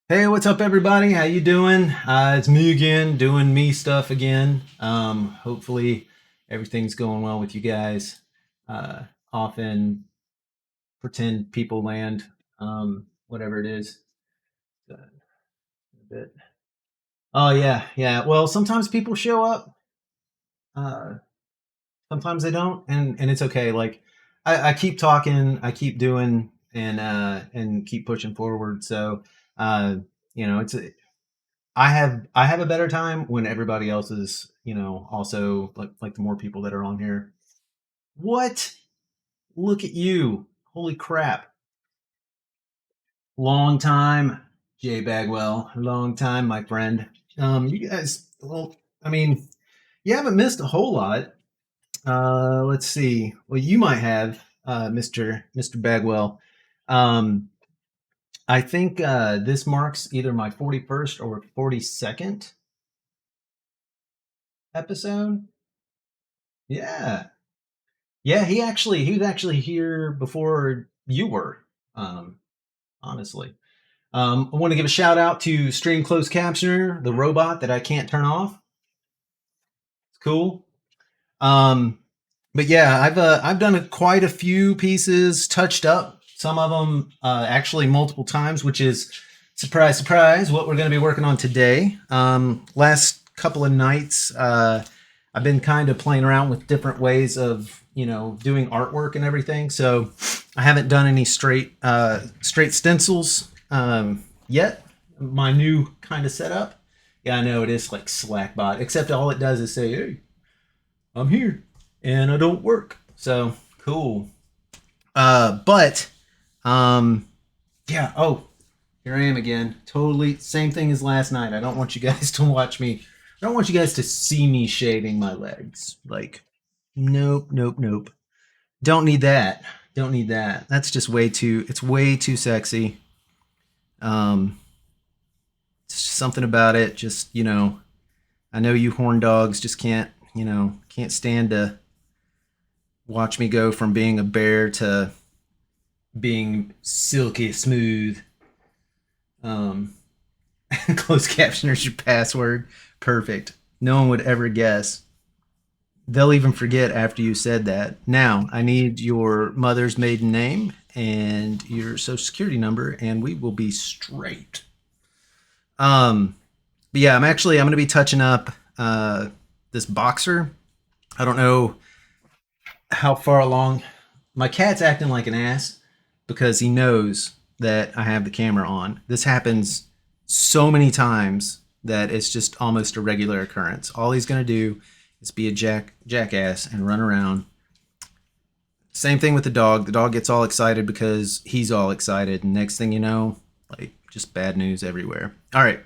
Hey, what's up, everybody? How you doing? It's me again, doing me stuff again. Hopefully, everything's going well with you guys. Uh, Often pretend people land, whatever it is. A bit. Oh yeah, yeah. Well, sometimes people show up. Uh, Sometimes they don't, and it's okay. Like I keep talking, I keep doing, and keep pushing forward. So, uh, it's I have a better time when everybody else is, also like the more people that are on here. What? Look at you. Holy crap. Long time, Jay Bagwell. Long time, my friend. You guys, well, I mean, you haven't missed a whole lot. Let's see. Well, you might have, Mr. Bagwell. Um, I think this marks either my 41st or 42nd episode. Yeah. Yeah, he was actually here before you were. Um, Honestly, I want to give a shout out to Stream Closed Captioner, the robot that I can't turn off. It's cool. Um, but yeah, I've done quite a few pieces, touched up some of them actually multiple times, which is surprise, surprise. What we're going to be working on today. Last couple of nights, I've been kind of playing around with different ways of doing artwork and everything. So I haven't done any straight stencils yet. My new kind of setup. Yeah, I know it is like Slackbot, except all it does is say, "Hey, I'm here and I don't work." So cool. But yeah. Oh, here I am again. Totally same thing as last night. I don't want you guys to watch me. I don't want you guys to see me shaving my legs. Like, nope, nope, nope. Don't need that. Don't need that. That's just way too. It's way too sexy. Um, it's just something about it. Just I know you horn dogs just can't stand to watch me go from being a bear to being silky smooth. Um, Closed captioners your password. Perfect. No one would ever guess. They'll even forget after you said that. Now, I need your mother's maiden name and your social security number, and we will be straight. Um, but yeah, I'm going to be touching up this boxer. I don't know how far along. My cat's acting like an ass because he knows that I have the camera on. This happens so many times that it's just almost a regular occurrence. All he's gonna do is be a jackass and run around. Same thing with the dog. The dog gets all excited because he's all excited, and next thing you know, like just bad news everywhere. All right.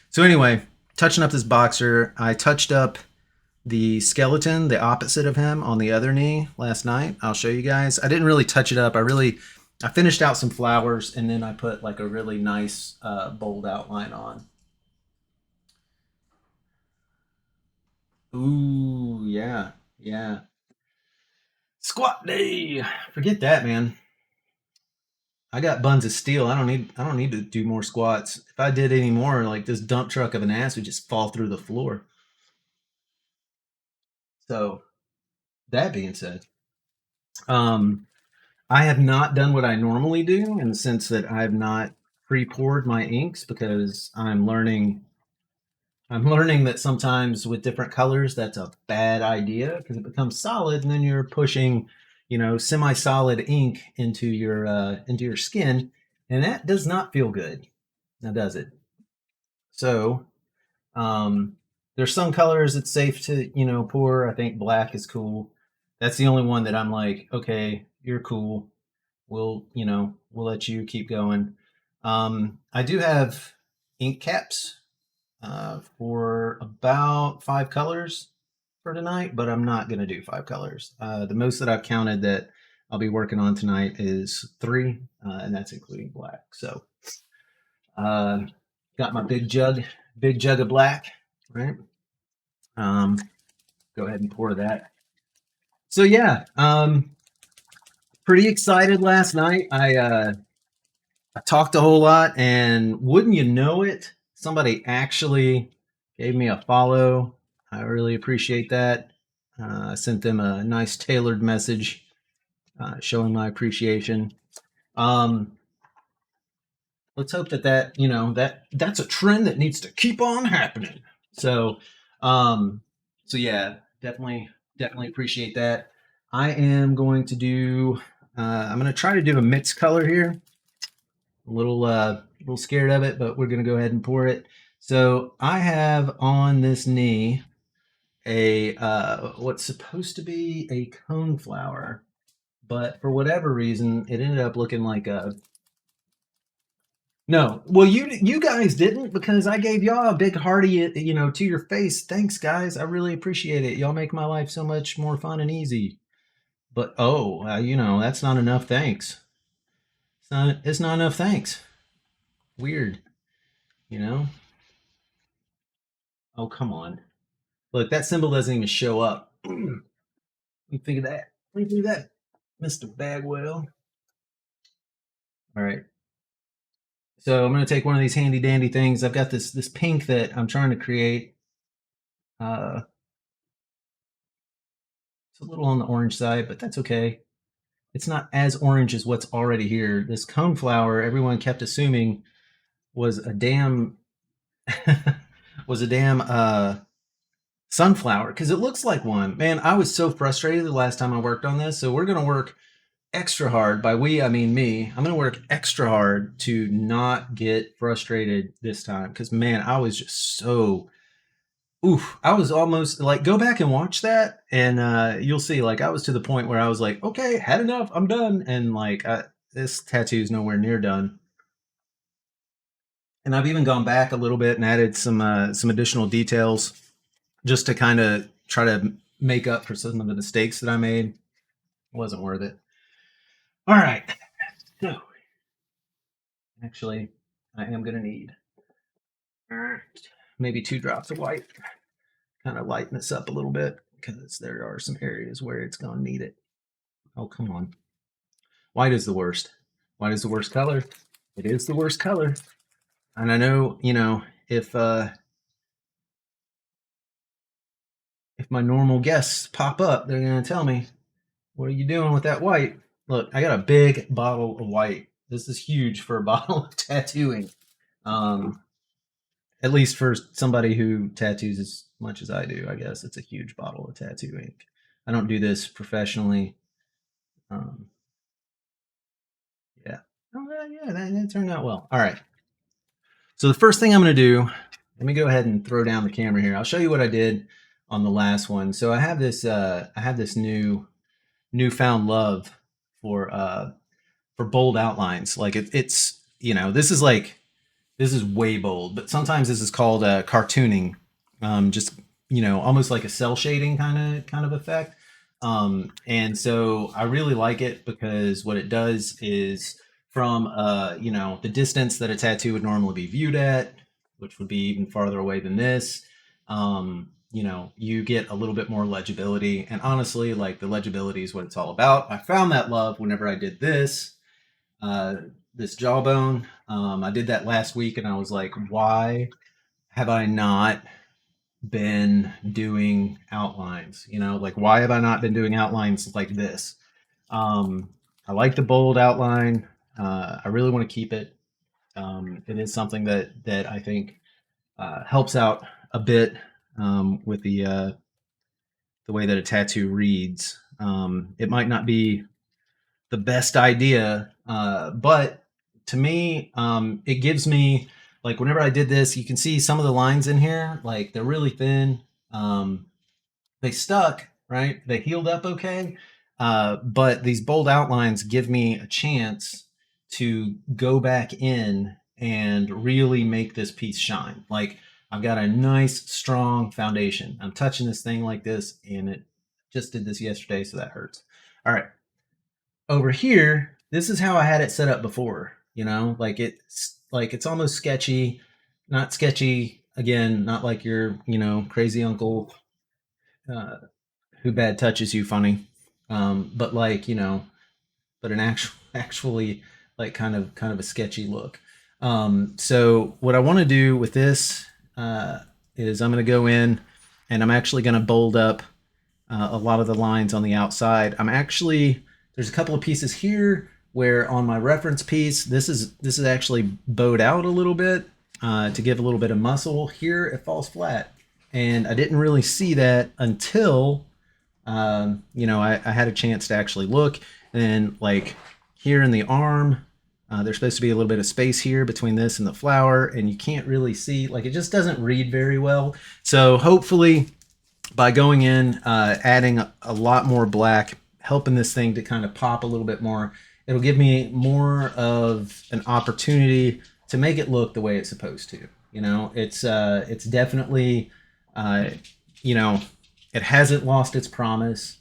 So anyway, touching up this boxer, I touched up the skeleton, the opposite of him, on the other knee last night. I'll show you guys. I didn't really touch it up. I finished out some flowers and then I put like a really nice bold outline on. Ooh, yeah, yeah. Squat day. Forget that, man. I got buns of steel. I don't need to do more squats. If I did any more, like this dump truck of an ass would just fall through the floor. So that being said, um, I have not done what I normally do in the sense that I have not pre-poured my inks because I'm learning that sometimes with different colors that's a bad idea because it becomes solid and then you're pushing, semi-solid ink into your skin, and that does not feel good. Now does it? So, um there's some colors it's safe to, pour. I think black is cool. That's the only one that I'm like, okay, you're cool. We'll let you keep going. I do have ink caps for about 5 colors for tonight, but I'm not gonna do 5 colors. The most that I've counted that I'll be working on tonight is three, and that's including black. So, uh, got my big jug of black, right? Um, Go ahead and pour that. So yeah, pretty excited last night. I talked a whole lot, and wouldn't you know it, somebody actually gave me a follow. I really appreciate that. I sent them a nice tailored message showing my appreciation. Um, let's hope that that's a trend that needs to keep on happening. So, um, so yeah, definitely appreciate that. I am going to do. I'm going to try to do a mixed color here. A little scared of it, but we're gonna go ahead and pour it. So I have on this knee a what's supposed to be a cone flower, but for whatever reason, it ended up looking like a no. Well, you guys didn't because I gave y'all a big hearty, to your face. Thanks, guys. I really appreciate it. Y'all make my life so much more fun and easy. But oh, that's not enough. Thanks. It's not enough. Thanks. Weird. You know. Oh, come on. Look, that symbol doesn't even show up. What do you think of that? What do you think of that, Mr. Bagwell? All right. So I'm gonna take one of these handy dandy things. I've got this pink that I'm trying to create. Uh, it's a little on the orange side, but that's okay. It's not as orange as what's already here. This coneflower, everyone kept assuming was a damn was a damn sunflower because it looks like one. Man, I was so frustrated the last time I worked on this. So we're gonna work extra hard. By we, I mean me. I'm going to work extra hard to not get frustrated this time because, man, I was just so. Oof, I was almost like go back and watch that, and you'll see. Like I was to the point where I was like, okay, had enough, I'm done, and like this tattoo is nowhere near done. And I've even gone back a little bit and added some additional details just to kind of try to make up for some of the mistakes that I made. It wasn't worth it. All right, so actually, I am going to need maybe 2 drops of white, kind of lighten this up a little bit because there are some areas where it's going to need it. Oh, come on. White is the worst. White is the worst color. It is the worst color. And I know, if my normal guests pop up, they're going to tell me, what are you doing with that white? Look, I got a big bottle of white. This is huge for a bottle of tattooing. Um, at least for somebody who tattoos as much as I do, I guess it's a huge bottle of tattoo ink. I don't do this professionally. Um, yeah. Oh, yeah, that turned out well. All right. So the first thing I'm going to do, let me go ahead and throw down the camera here. I'll show you what I did on the last one. So I have this newfound love for bold outlines. Like it's this is way bold, but sometimes this is called cartooning. Just almost like a cell shading kind of effect. And so I really like it because what it does is from the distance that a tattoo would normally be viewed at, which would be even farther away than this. You get a little bit more legibility, and honestly, like the legibility is what it's all about. I found that love whenever I did uh, this jawbone. I did that last week, and I was like, why have I not been doing outlines? Like why have I not been doing outlines like this? I like the bold outline. I really want to keep it. It is something that I think helps out a bit with the way that a tattoo reads. It might not be the best idea. But to me, it gives me like whenever I did this, you can see some of the lines in here, like they're really thin. Um, they stuck, right? They healed up okay. But these bold outlines give me a chance to go back in and really make this piece shine. Like I've got a nice, strong foundation. I'm touching this thing like this, and it just did this yesterday, so that hurts. All right, over here, this is how I had it set up before. Like it's almost sketchy, not sketchy again, not like your crazy uncle uh, who bad touches you funny, but like but an actually like kind of a sketchy look. So what I want to do with this is I'm going to go in and I'm actually going to bold up a lot of the lines on the outside. I'm actually there's a couple of pieces here where on my reference piece this is actually bowed out a little bit to give a little bit of muscle. Here it falls flat, and I didn't really see that until I had a chance to actually look. And like here in the arm, there's supposed to be a little bit of space here between this and the flower, and you can't really see, like it just doesn't read very well. So hopefully by going in, adding a lot more black, helping this thing to kind of pop a little bit more, it'll give me more of an opportunity to make it look the way it's supposed to. It's definitely, uh, you know, it hasn't lost its promise.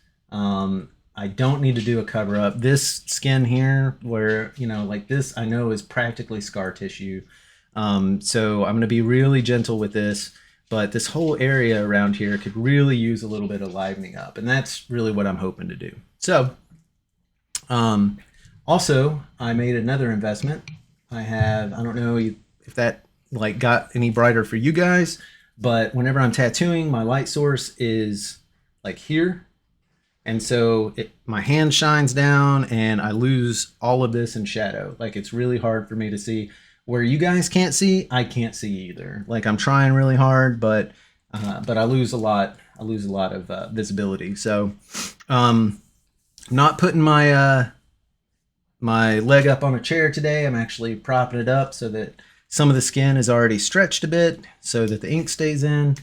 I don't need to do a cover up. This skin here, where like this, I know is practically scar tissue. So I'm going to be really gentle with this, but this whole area around here could really use a little bit of livening up, and that's really what I'm hoping to do. So, also, I made another investment. I don't know if that like got any brighter for you guys, but whenever I'm tattooing, my light source is like here. And so my hand shines down and I lose all of this in shadow. Like it's really hard for me to see. Where you guys can't see, I can't see either. Like I'm trying really hard, but I lose a lot. I lose a lot of visibility. So not putting my leg up on a chair today. I'm actually propping it up so that some of the skin is already stretched a bit so that the ink stays in.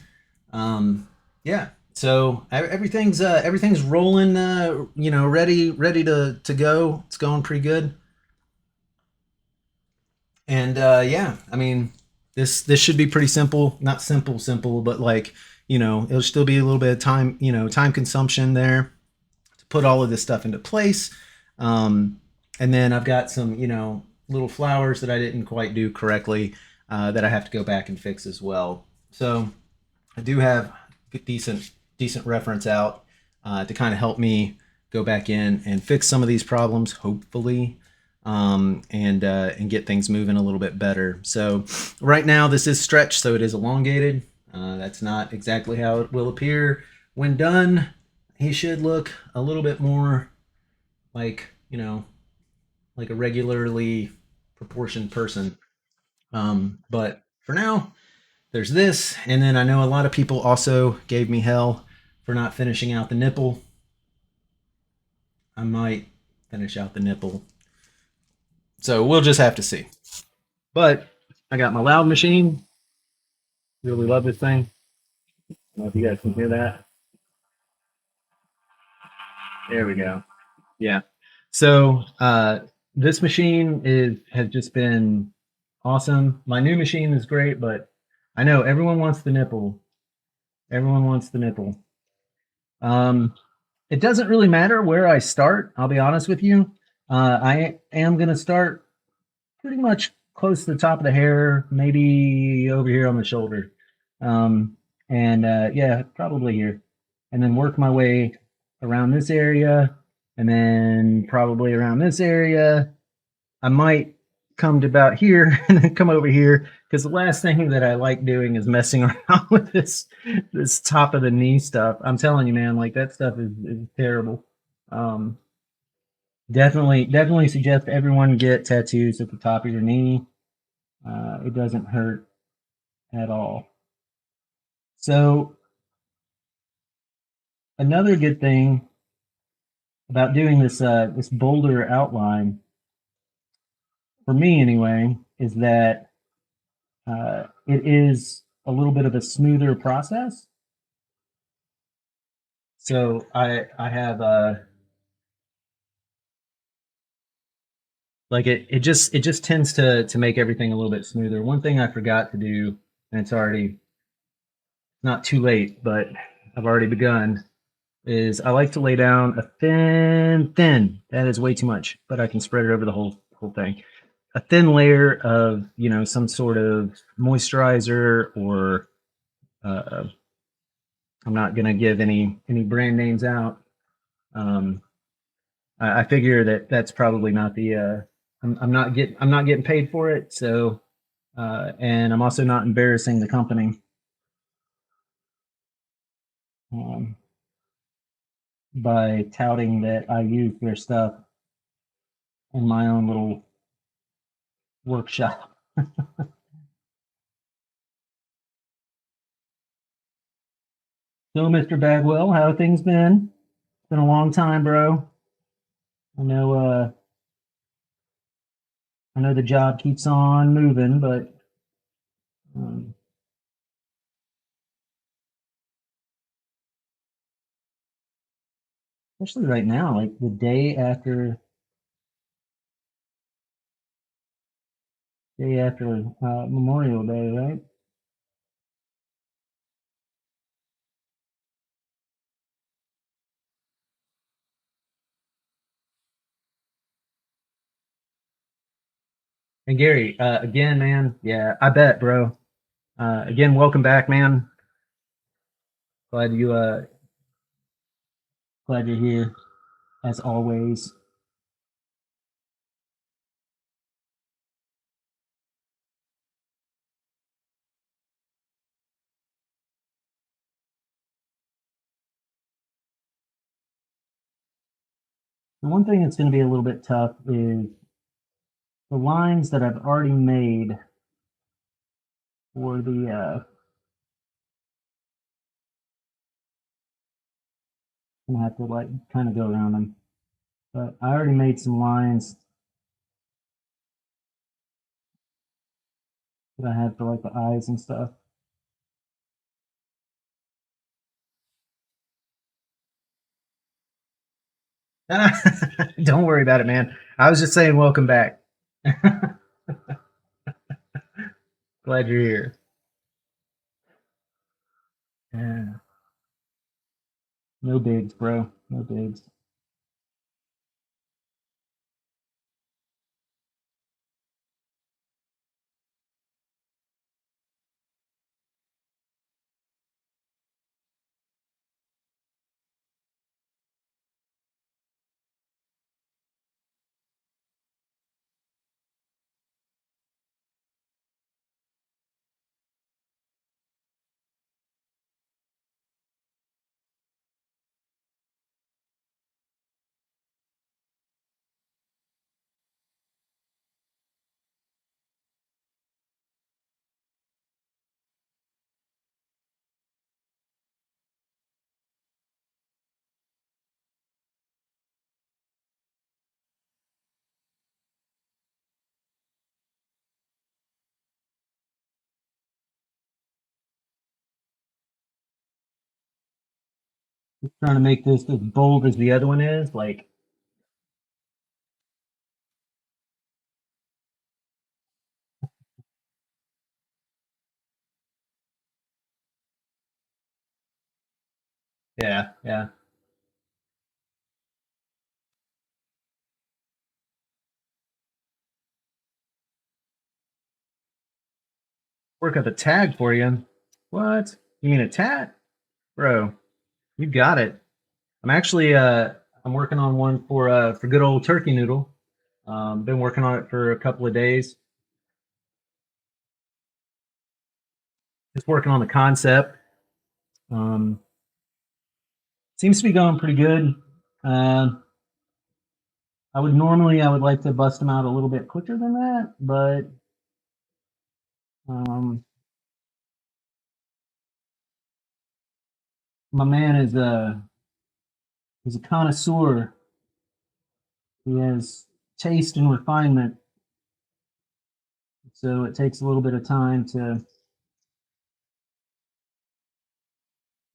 Yeah. So everything's rolling, ready to go. It's going pretty good. And yeah, I mean, this should be pretty simple. Not simple, but like, it'll still be a little bit of time, time consumption there to put all of this stuff into place. And then I've got some, little flowers that I didn't quite do correctly that I have to go back and fix as well. So I do have decent reference out to kind of help me go back in and fix some of these problems, hopefully, and get things moving a little bit better. So right now this is stretched, so it is elongated. That's not exactly how it will appear when done. He should look a little bit more like, like a regularly proportioned person. But for now, there's this. And then I know a lot of people also gave me hell for not finishing out the nipple. I might finish out the nipple. So we'll just have to see. But I got my loud machine. Really love this thing. I don't know if you guys can hear that. There we go. Yeah. So this machine has just been awesome. My new machine is great, but I know everyone wants the nipple. Everyone wants the nipple. It doesn't really matter where I start. I'll be honest with you. I am going to start pretty much close to the top of the hair, maybe over here on the shoulder. And yeah, probably here. And then work my way around this area, and then probably around this area. I might come to about here and then come over here, because the last thing that I like doing is messing around with this top of the knee stuff. I'm telling you, man, like that stuff is terrible. Um, definitely suggest everyone get tattoos at the top of your knee. It doesn't hurt at all. So another good thing about doing this bolder outline, for me anyway, is that it is a little bit of a smoother process. So I have like it just tends to make everything a little bit smoother. One thing I forgot to do, and it's already not too late, but I've already begun, is I like to lay down a thin. That is way too much, but I can spread it over the whole thing. A thin layer of some sort of moisturizer, or I'm not gonna give any brand names out. I figure that that's probably not I'm not getting paid for it. So, and I'm also not embarrassing the company um, by touting that I use their stuff in my own little workshop. So, Mr. Bagwell, how have things been? It's been a long time, bro. I know. I know the job keeps on moving, but um, especially right now, like the day after Memorial Day, right? And Gary, again, man, yeah, I bet, bro. Again, welcome back, man. Glad you glad you're here as always. The one thing that's going to be a little bit tough is the lines that I've already made for the. Gonna have to like kind of go around them, but I already made some lines that I had for like the eyes and stuff. Don't worry about it, man. I was just saying, welcome back. Glad you're here. Yeah, no bigs, bro. No bigs. Just trying to make this as bold as the other one is. Like, yeah, yeah. Work up a tag for you. What? You mean a tat, bro? You got it. I'm actually I'm working on one for good old turkey noodle. Been working on it for a couple of days. Just working on the concept. Um, Seems to be going pretty good. Uh, I would like to bust them out a little bit quicker than that, but um, my man is a connoisseur. He has taste and refinement, so it takes a little bit of time to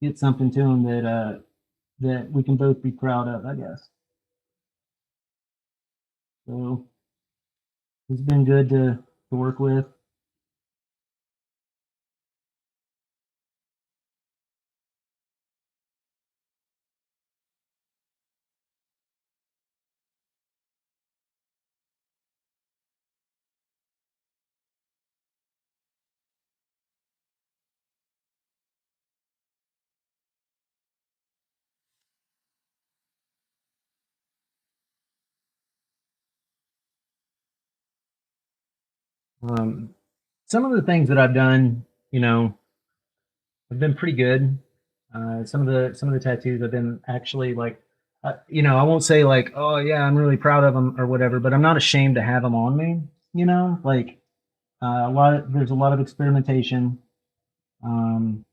get something to him that we can both be proud of, I guess. So he's been good to work with. Um, some of the things that I've done, you know, have been pretty good. Some of the tattoos I've been actually like, I won't say like, oh yeah, I'm really proud of them or whatever, but I'm not ashamed to have them on me. Like there's a lot of experimentation, um,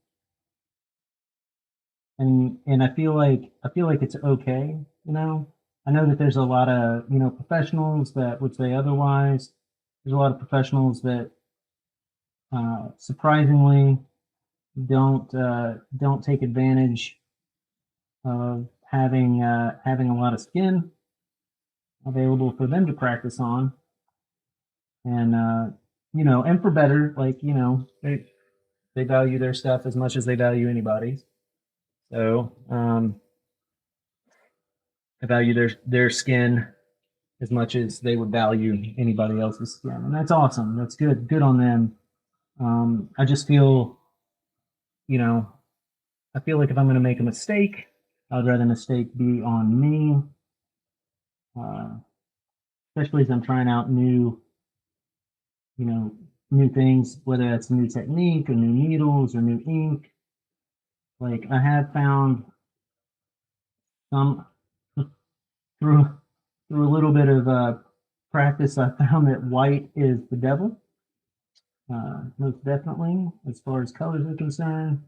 and I feel like it's okay. I know that there's a lot of professionals that would say otherwise. There's a lot of professionals that surprisingly don't take advantage of having a lot of skin available for them to practice on, and and for better, like they value their stuff as much as they value anybody's. So they value their skin as much as they would value anybody else's skin, and that's awesome. That's good on them. I just feel, you know, I feel like if I'm going to make a mistake, I'd rather the mistake be on me, uh, especially as I'm trying out you know, new things, whether that's a new technique or new needles or new ink. Like I have found some through through a little bit of practice, I found that white is the devil, most definitely, as far as colors are concerned.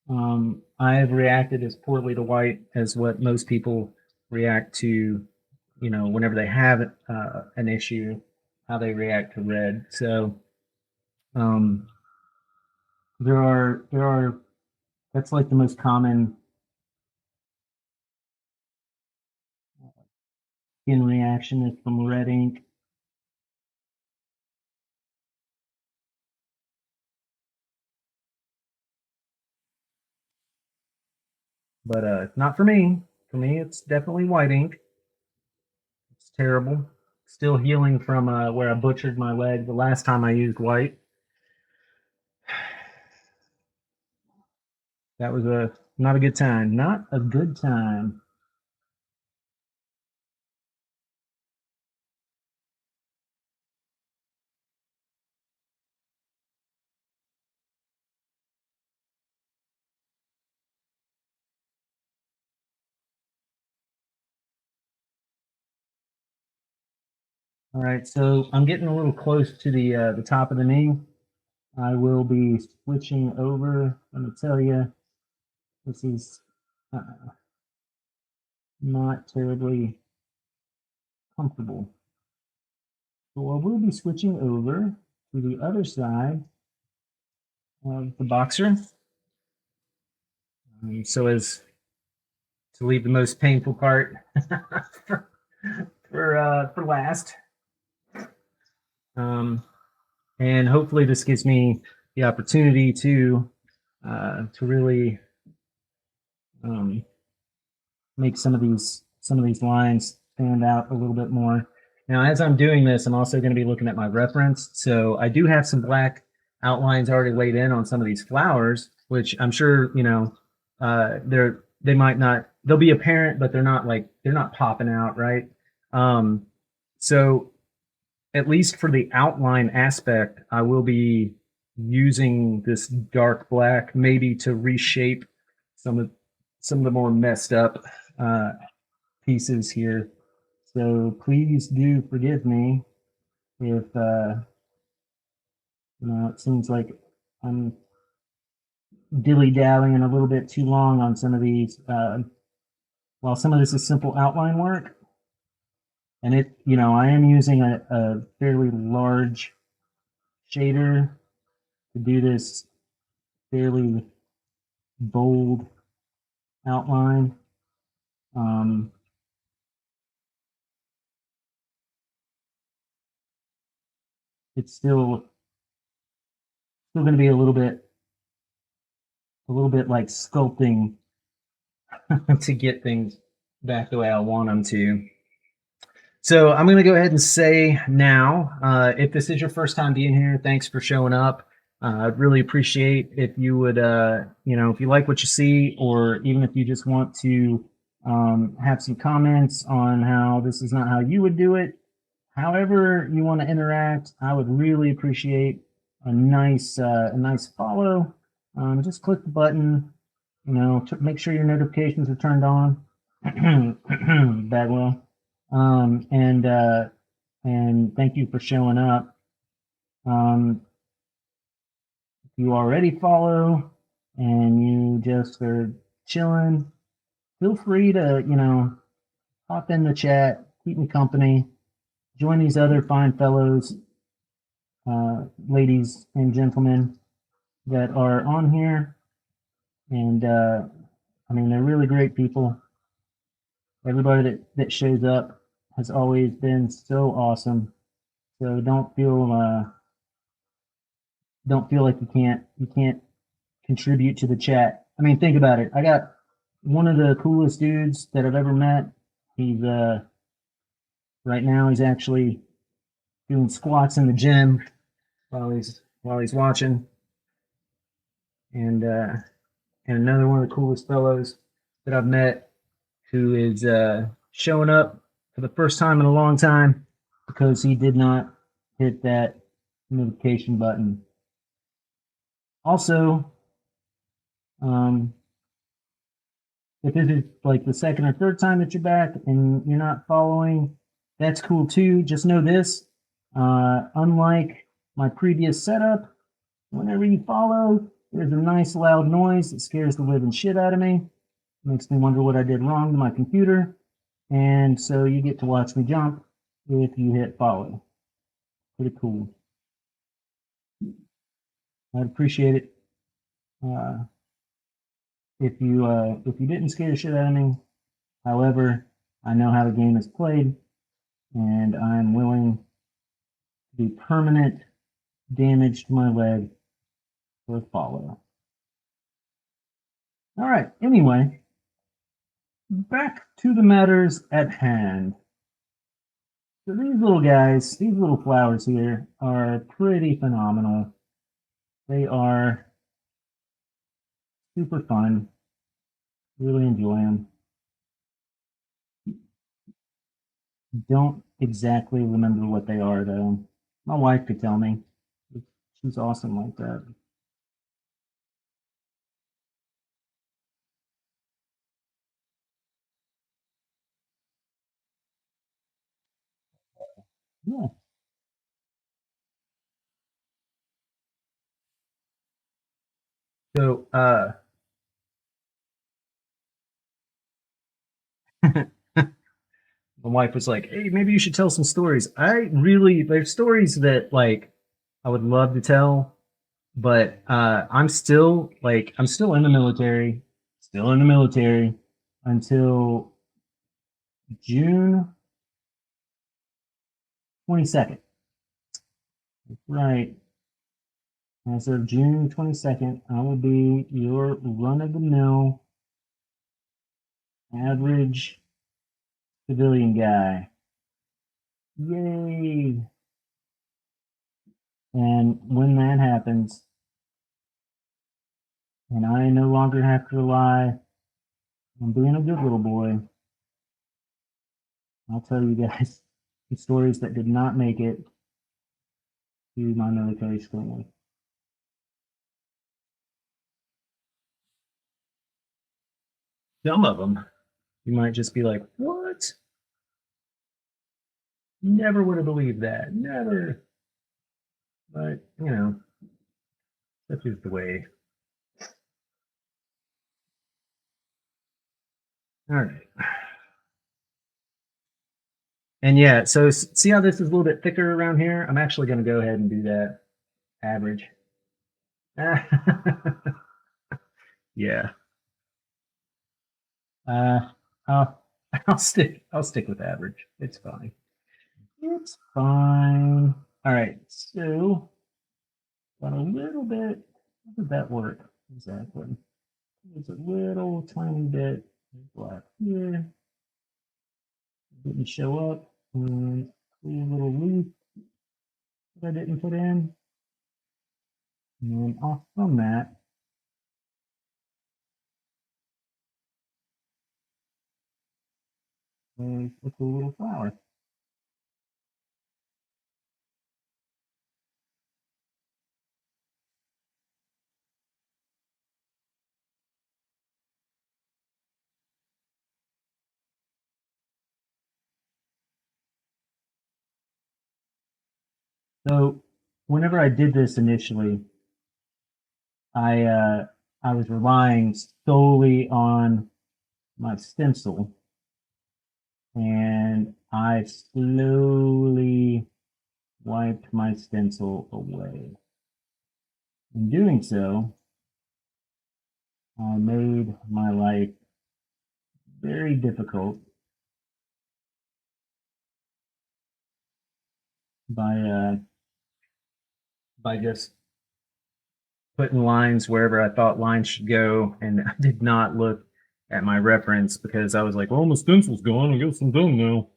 I have reacted as poorly to white as what most people react to, whenever they have an issue, how they react to red. So um, there are that's like the most common skin reaction is from red ink. But not for me. For me, it's definitely white ink. It's terrible. Still healing from where I butchered my leg the last time I used white. That was a not a good time. Not a good time. All right, so I'm getting a little close to the top of the knee. I will be switching over. Let me tell you, this is not terribly comfortable. So I will be switching over to the other side of the boxer, so as to leave the most painful part for for last. Um, and hopefully, this gives me the opportunity to really um, make some of these lines stand out a little bit more. Now, as I'm doing this, I'm also going to be looking at my reference. So I do have some black outlines already laid in on some of these flowers, which I'm sure they might not they'll be apparent, but they're not popping out, right? Um, so at least for the outline aspect, I will be using this dark black maybe to reshape some of some of the more messed up uh, pieces here. So please do forgive me if it seems like I'm dilly dallying a little bit too long on some of these. While some of this is simple outline work, and I am using a fairly large shader to do this fairly bold outline. Um, it's still going to be a little bit like sculpting to get things back the way I want them to. So I'm going to go ahead and say now, if this is your first time being here, thanks for showing up. I'd really appreciate if you would, if you like what you see, or even if you just want to have some comments on how this is not how you would do it, however you want to interact, I would really appreciate a nice follow. Just click the button, make sure your notifications are turned on. Bagwell. Um, and uh, and thank you for showing up. If you already follow and you just are chilling, feel free to hop in the chat, keep me company, join these other fine fellows, ladies and gentlemen that are on here. And I mean, they're really great people. Everybody that shows up has always been so awesome. So don't feel like you can't contribute to the chat. I mean, think about it. I got one of the coolest dudes that I've ever met. He's right now he's actually doing squats in the gym while he's watching, and and another one of the coolest fellows that I've met who is showing up for the first time in a long time because he did not hit that notification button. Also, um, if this is like the second or third time that you're back and you're not following, that's cool too. Just know this, unlike my previous setup, whenever you follow, there's a nice loud noise that scares the living shit out of me. Makes me wonder what I did wrong to my computer. And so you get to watch me jump if you hit follow. Pretty cool. I'd appreciate it. Uh, if you didn't scare the shit out of me, however, I know how the game is played, and I'm willing to do permanent damage to my leg for a follow. All right. Anyway, back to the matters at hand. So these little guys, these little flowers here, are pretty phenomenal. They are super fun. Really enjoy them. Don't exactly remember what they are though. My wife could tell me. She's awesome like that. Yeah. So my wife was like, "Hey, maybe you should tell some stories." There's stories that like I would love to tell, but I'm still in the military, still in the military until June 22nd. Right. As of June 22nd, I will be your run of the mill average civilian guy. Yay! And when that happens, and I no longer have to rely on being a good little boy, I'll tell you guys the stories that did not make it to my military schooling. Some of them, you might just be like, "What? Never would have believed that. Never." But that's just the way. All right. And yeah, so see how this is a little bit thicker around here? I'm actually going to go ahead and do that average. Yeah. Uh, I'll, I'll stick with average. It's fine. It's fine. All right. So got a little bit. How did that work exactly? There's a little tiny bit of black here. Didn't show up. And a little loop that I didn't put in. And then off from that, is a cool little flower. So whenever I did this initially, I uh, I was relying solely on my stencil, and I slowly wiped my stencil away. In doing so, I made my life very difficult by uh, by just putting lines wherever I thought lines should go, and I did not look at my reference because I was like, "Well, my stencil's gone. I guess I'm done now,"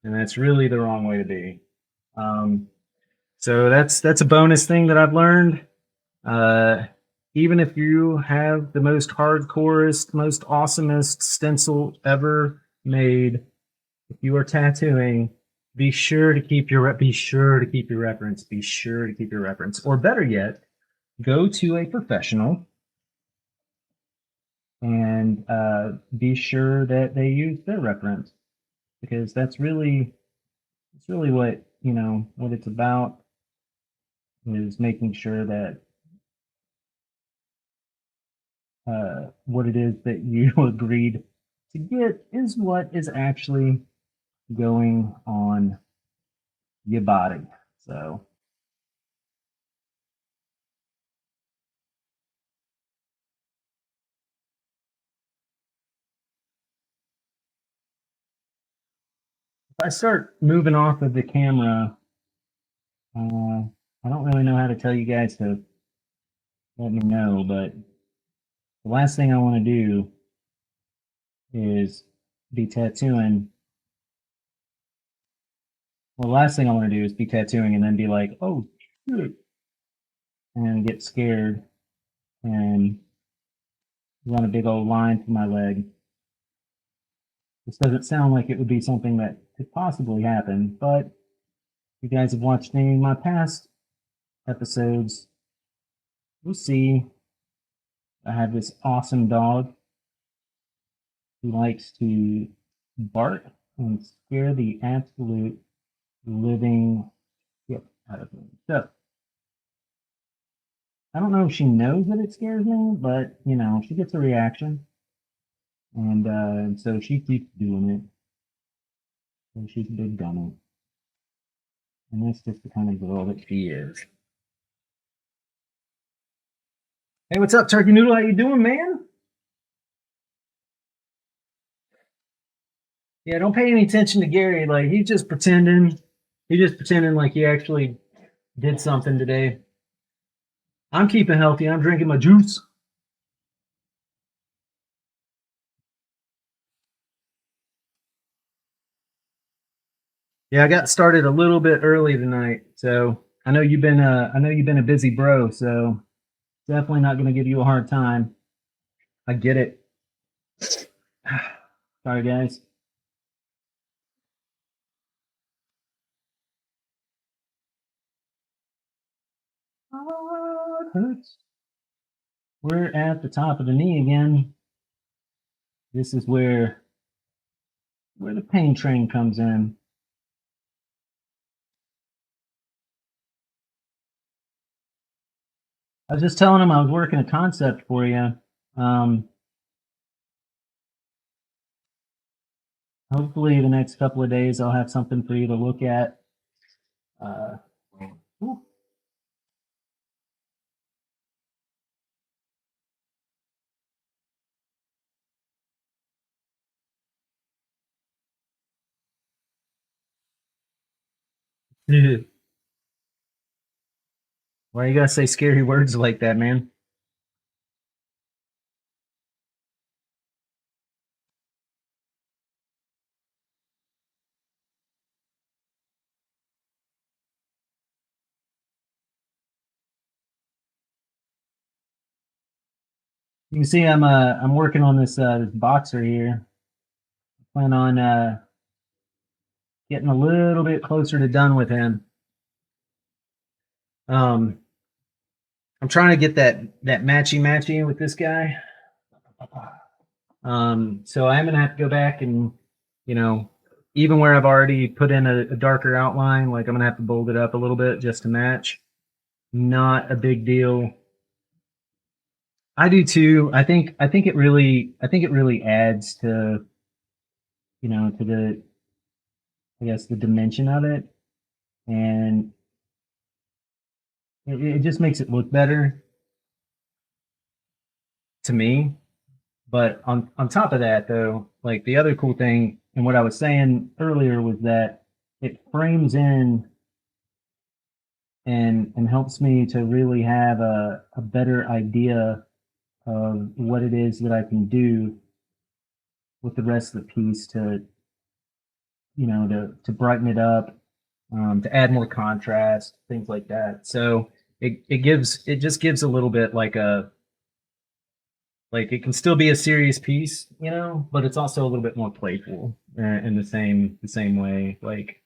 and that's really the wrong way to be. Um, so that's a bonus thing that I've learned. Uh, Even if you have the most hardcorest, most awesomest stencil ever made, if you are tattooing, be sure to keep your be sure to keep your reference. Be sure to keep your reference, or better yet, go to a professional and be sure that they use their reference, because that's really what what it's about, is making sure that what it is that you agreed to get is what is actually going on your body. So if I start moving off of the camera, uh, I don't really know how to tell you guys to let me know, but the last thing I want to do is be tattooing. Well, the last thing I want to do is be tattooing and then be like, oh, shit, and get scared and run a big old line through my leg. This doesn't sound like it would be something that could possibly happen, but if you guys have watched any of my past episodes, you'll see I have this awesome dog who likes to bark and scare the absolute living shit out of me. So I don't know if she knows that it scares me, but she gets a reaction, and so she keeps doing it. And she's a big dummy, and that's just the kind of girl that she is. Hey, what's up, Turkey Noodle? How you doing, man? Yeah, don't pay any attention to Gary. Like he's just pretending. He's just pretending like he actually did something today. I'm keeping healthy. I'm drinking my juice. Yeah, I got started a little bit early tonight, so I know you've been a busy bro, so definitely not going to give you a hard time. I get it. Sorry, guys. Oh, it hurts. We're at the top of the knee again. This is where the pain train comes in. I was just telling him I was working a concept for you. Um, Hopefully, the next couple of days, I'll have something for you to look at. Uh, why you gotta say scary words like that, man? You can see I'm working on this boxer here. Plan on getting a little bit closer to done with him. Um, I'm trying to get that matchy matchy with this guy. So I'm gonna have to go back and you know even where I've already put in a darker outline, like I'm gonna have to bold it up a little bit just to match. Not a big deal. I do too. I think it really adds to, to the, I guess, the dimension of it, and it just makes it look better to me. But on top of that, though, like the other cool thing, and what I was saying earlier was that it frames in and helps me to really have a better idea of what it is that I can do with the rest of the piece to, to brighten it up, to add more contrast, things like that. So it just gives a little bit like a, like it can still be a serious piece, but it's also a little bit more playful, in the same way. Like,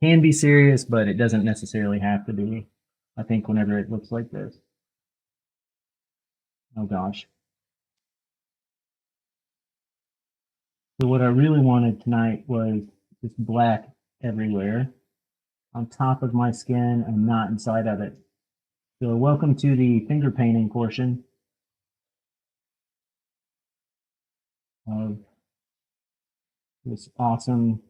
can be serious, but it doesn't necessarily have to be. I think whenever it looks like this. Oh gosh. So what I really wanted tonight was just black everywhere, on top of my skin and not inside of it. So welcome to the finger painting portion of this awesome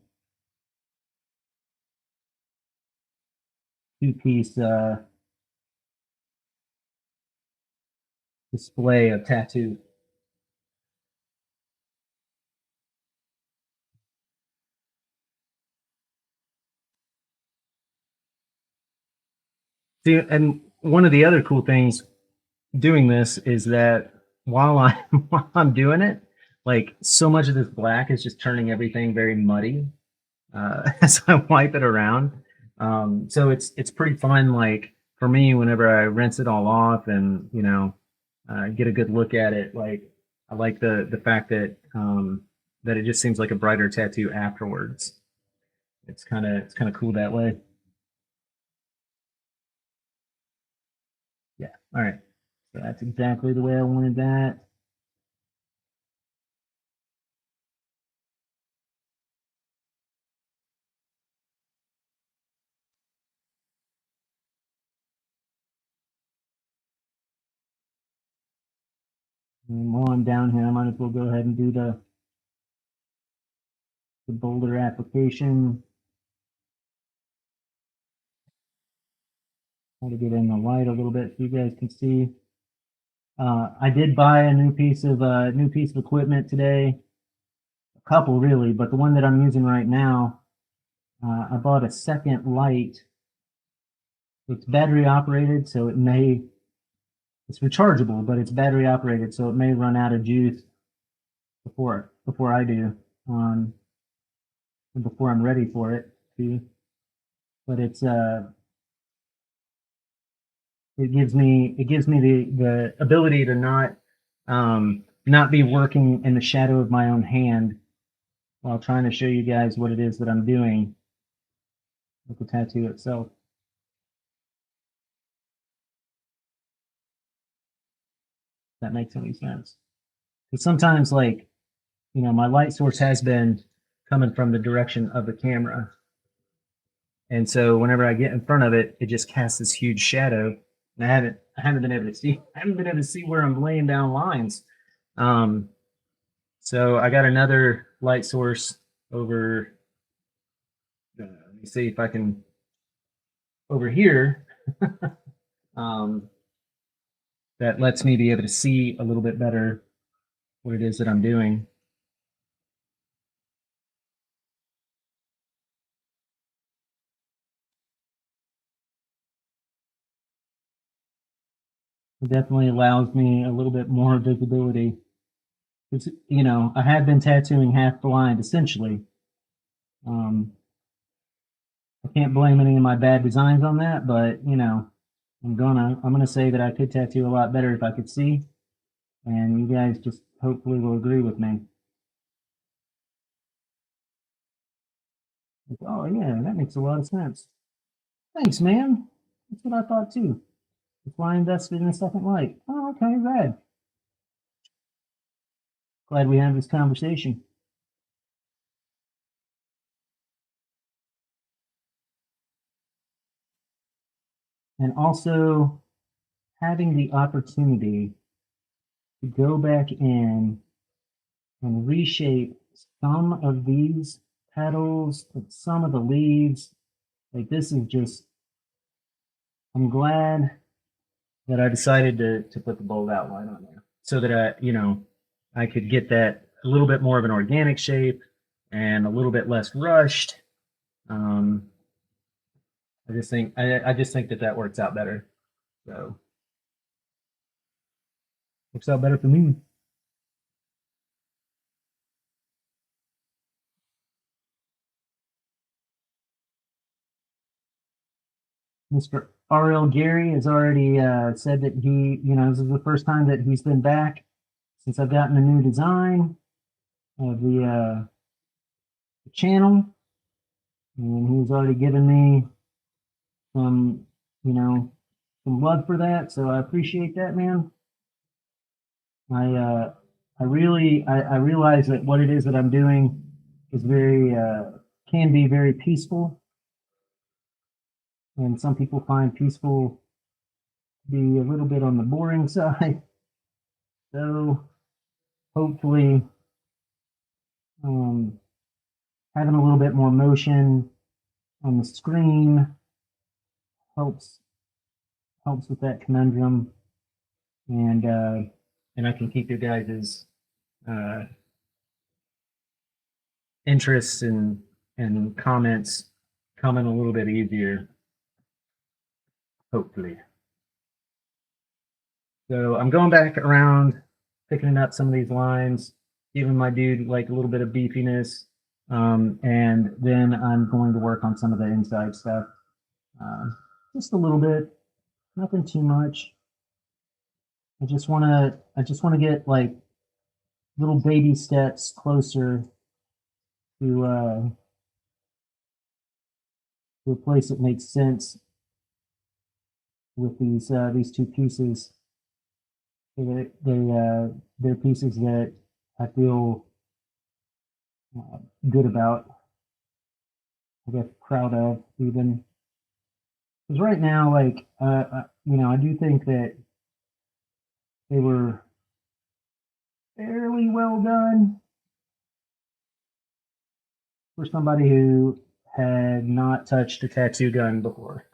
two-piece display of tattoo. See, and one of the other cool things doing this is that while I while I'm doing it, like so much of this black is just turning everything very muddy, as I wipe it around. So it's pretty fun. Like for me, whenever I rinse it all off and get a good look at it, like I like the fact that that it just seems like a brighter tattoo afterwards. It's kind of cool that way. Yeah. All right. So that's exactly the way I wanted that. And while I'm down here, I might as well go ahead and do the boulder application. Try to get in the light a little bit so you guys can see. I did buy a new piece of equipment today. A couple really, but the one that I'm using right now, I bought a second light. It's battery operated, so it's rechargeable, but it's battery operated, so it may run out of juice before I do, um, before I'm ready for it. Too. But it gives me the ability to not be working in the shadow of my own hand while trying to show you guys what it is that I'm doing with the tattoo itself. If that makes any sense. Because sometimes, like, my light source has been coming from the direction of the camera, and so whenever I get in front of it, it just casts this huge shadow. And I haven't been able to see. I haven't been able to see where I'm laying down lines. Um, so I got another light source over. Let me see if I can over here. um, that lets me be able to see a little bit better what it is that I'm doing. It definitely allows me a little bit more visibility. It's, I have been tattooing half blind essentially. Um, I can't blame any of my bad designs on that, but I'm gonna say that I could tattoo a lot better if I could see, and you guys just hopefully will agree with me. Like, oh yeah, that makes a lot of sense. Thanks, man. That's what I thought too. That's why I invested in a second light. Oh, okay, rad. Glad we had this conversation. and also having the opportunity to go back in and reshape some of these petals, some of the leaves. Like this is just, I'm glad that I decided to put the bold outline on there so that I could get that a little bit more of an organic shape and a little bit less rushed. Um, I just think that works out better. So works out better for me. Mr. R.L. Gary has already said that this is the first time that he's been back since I've gotten a new design of the channel, and he's already given me some, you know, some love for that. So I appreciate that, man. I realize that what it is that I'm doing is very can be very peaceful, and some people find peaceful to be a little bit on the boring side. So hopefully, um, having a little bit more motion on the screen helps with that conundrum, and I can keep you guys' uh, interests and comments coming a little bit easier, hopefully. So I'm going back around, picking up some of these lines, giving my dude like a little bit of beefiness, and then I'm going to work on some of the inside stuff, just a little bit, nothing too much. I just want to get like little baby steps closer to to a place that makes sense with these two pieces. They're pieces that I feel uh, good about. I guess proud of even because right now, like I do think that they were fairly well done for somebody who had not touched a tattoo gun before.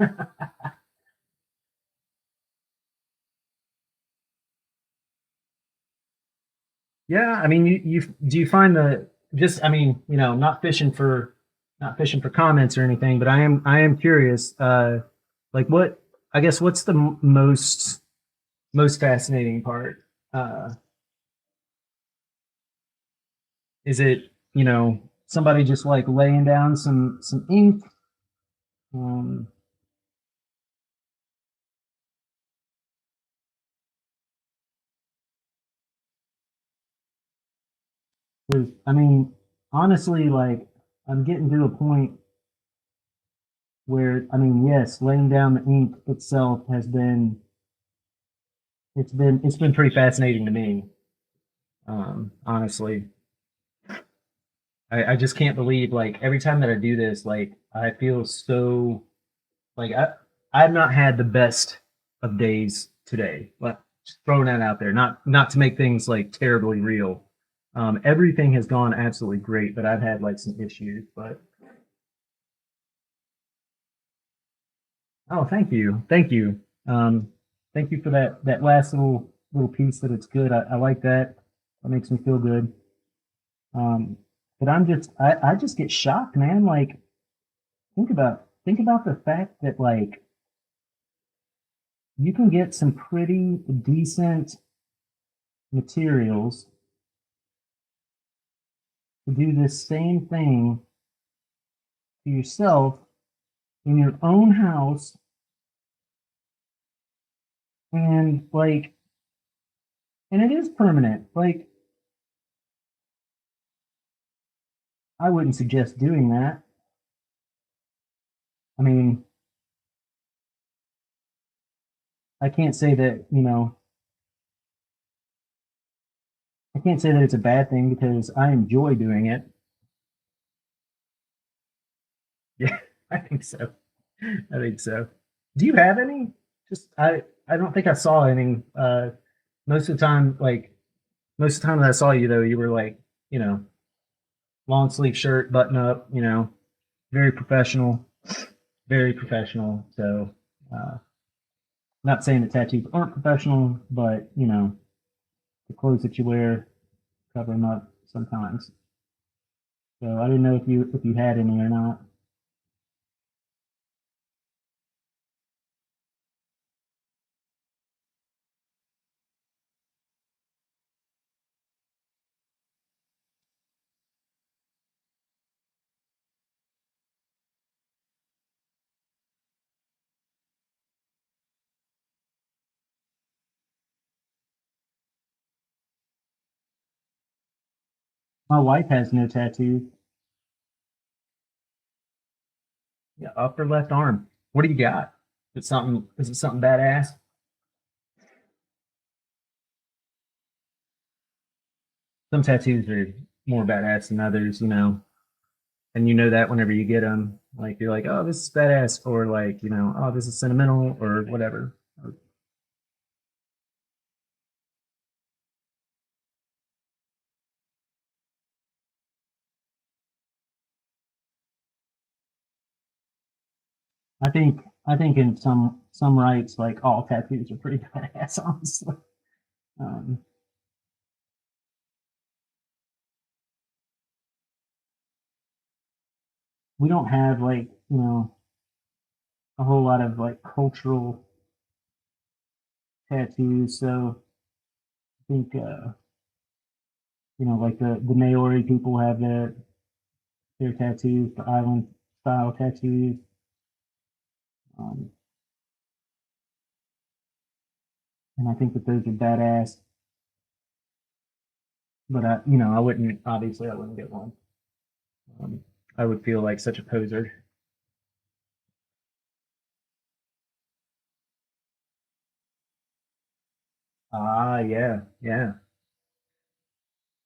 Yeah, I mean, you do you find the just I mean, not fishing for comments or anything, but I am curious. Like what I guess what's the most fascinating part? Uh, is it somebody just like laying down some ink? Um, 'Cause, I mean, honestly, like I'm getting to a point where I mean, yes, laying down the ink itself has been it's been pretty fascinating to me. Honestly, I just can't believe like every time that I do this, like I feel so like I've not had the best of days today. But just throwing that out there, not to make things like terribly real. Everything has gone absolutely great, but I've had like some issues. But oh, thank you, um, thank you for that last little piece. That it's good. I like that. That makes me feel good. Um, but I just get shocked, man. Like think about the fact that like you can get some pretty decent materials to do this same thing to yourself in your own house, and like and it is permanent. Like I wouldn't suggest doing that. I mean, I can't say that, I can't say that it's a bad thing because I enjoy doing it. Yeah, I think so. I think so. Do you have any? Just I don't think I saw any. Most of the time, like most of the time that I saw you though, you were like, you know, long sleeve shirt, button up, you know, very professional, very professional. So, uh, not saying that tattoos aren't professional, but you know, the clothes that you wear cover them up sometimes. So I didn't know if you had any or not. My wife has no tattoos. Yeah, upper left arm. What do you got? Is it something? Is it something badass? Some tattoos are more badass than others, you know, and you know that whenever you get them, like you're like, oh, this is badass, or like, you know, oh, this is sentimental, or whatever. I think in some rights, like all tattoos are pretty badass, honestly. Um, we don't have like you know a whole lot of like cultural tattoos, so I think you know like the Maori people have their tattoos, the island style tattoos. Um, and I think that those are badass. But you know, I wouldn't obviously I wouldn't get one. Um, I would feel like such a poser. Ah, yeah, yeah.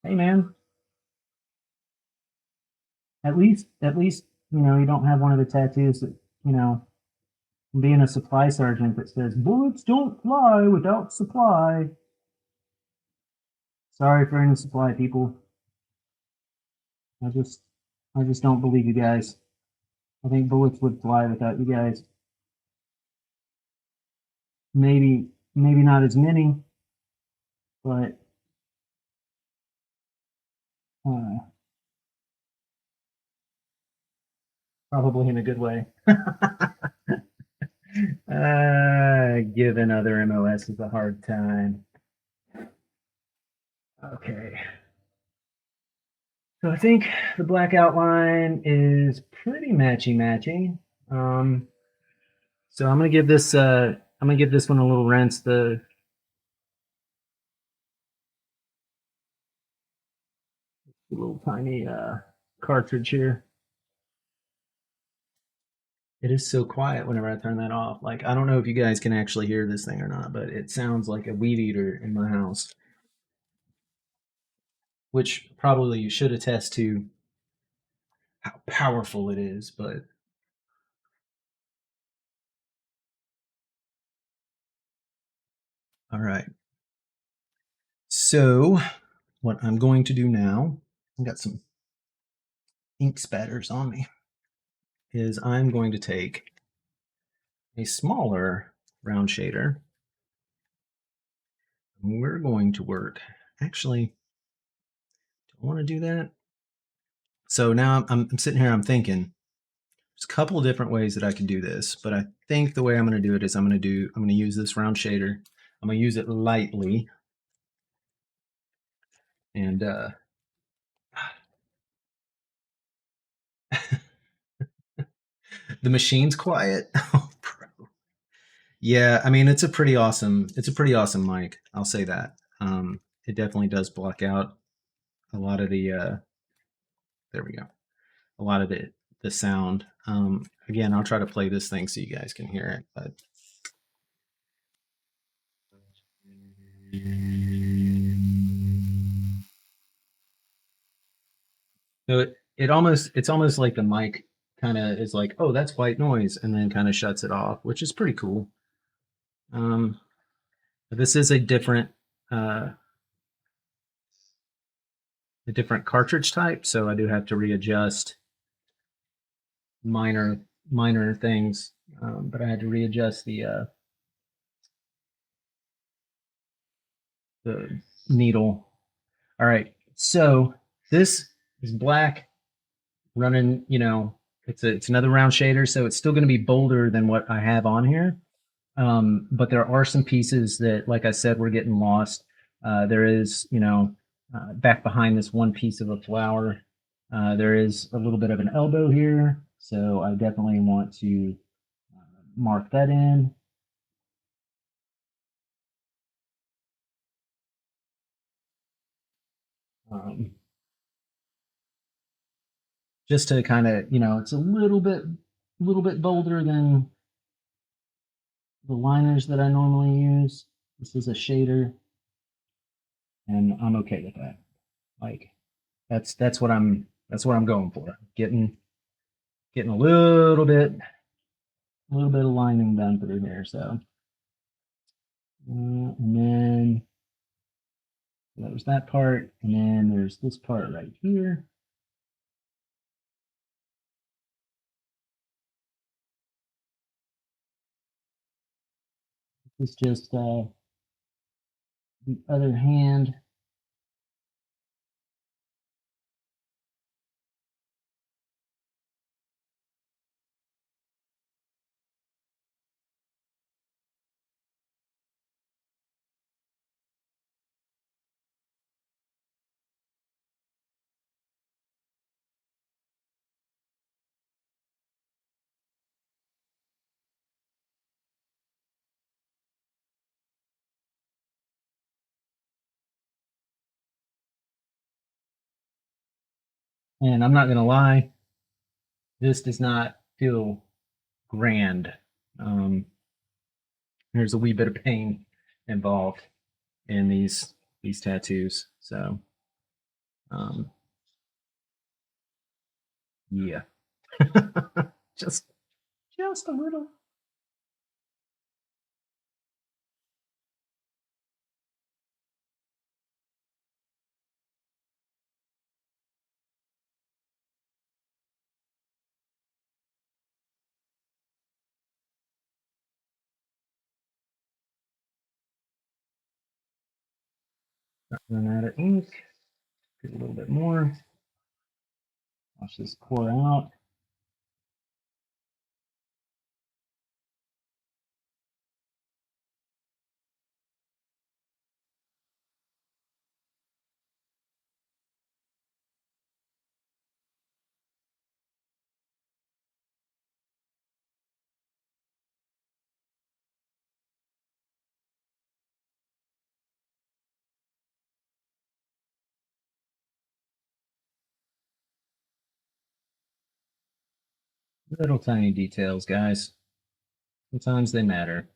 Hey, man, at least you know you don't have one of the tattoos that you know being a supply sergeant that says bullets don't fly without supply. Sorry for any supply people. I just I just don't believe you guys. I think bullets would fly without you guys. Maybe not as many, but uh, probably in a good way. Giving other MOSs a hard time. Okay. So I think the black outline is pretty matchy. Um, so I'm gonna give this one a little rinse. The little tiny cartridge here. It is so quiet whenever I turn that off. Like I don't know if you guys can actually hear this thing or not, but it sounds like a weed eater in my house, which probably you should attest to how powerful it is. But all right. So what I'm going to do now, I've got some ink spatters on me, is I'm going to take a smaller round shader. We're going to work. Actually, do I want to do that? So now I'm sitting here, I'm thinking there's a couple of different ways that I can do this, but I think the way I'm going to do it is I'm going to use this round shader. I'm going to use it lightly, and the machine's quiet. Oh, bro. Yeah, I mean it's a pretty awesome mic. I'll say that. It definitely does block out a lot of the there we go. A lot of the sound. Again, I'll try to play this thing so you guys can hear it. But so it's almost like the mic. kind of is like, oh, that's white noise, and then kind of shuts it off, which is pretty cool. Um, this is uh, a different cartridge type, so I do have to readjust minor minor things. But I had to readjust the needle. All right, so this is black running. It's another round shader, so it's still going to be bolder than what I have on here. But there are some pieces that, like I said, we're getting lost. There is, back behind this one piece of a flower, there is a little bit of an elbow here. So I definitely want to mark that in. Um, just to kind of, it's a little bit bolder than the liners that I normally use. This is a shader, and I'm okay with that. Like that's what I'm going for. Getting a little bit of lining done through here. So, and then that was that part, and then there's this part right here. This is just the other hand. And I'm not gonna lie, this does not feel grand. Um, there's a wee bit of pain involved in these tattoos. So, um, yeah, just just a little. Run out of ink. Get a little bit more. Watch this pour out. Little tiny details, guys. Sometimes they matter.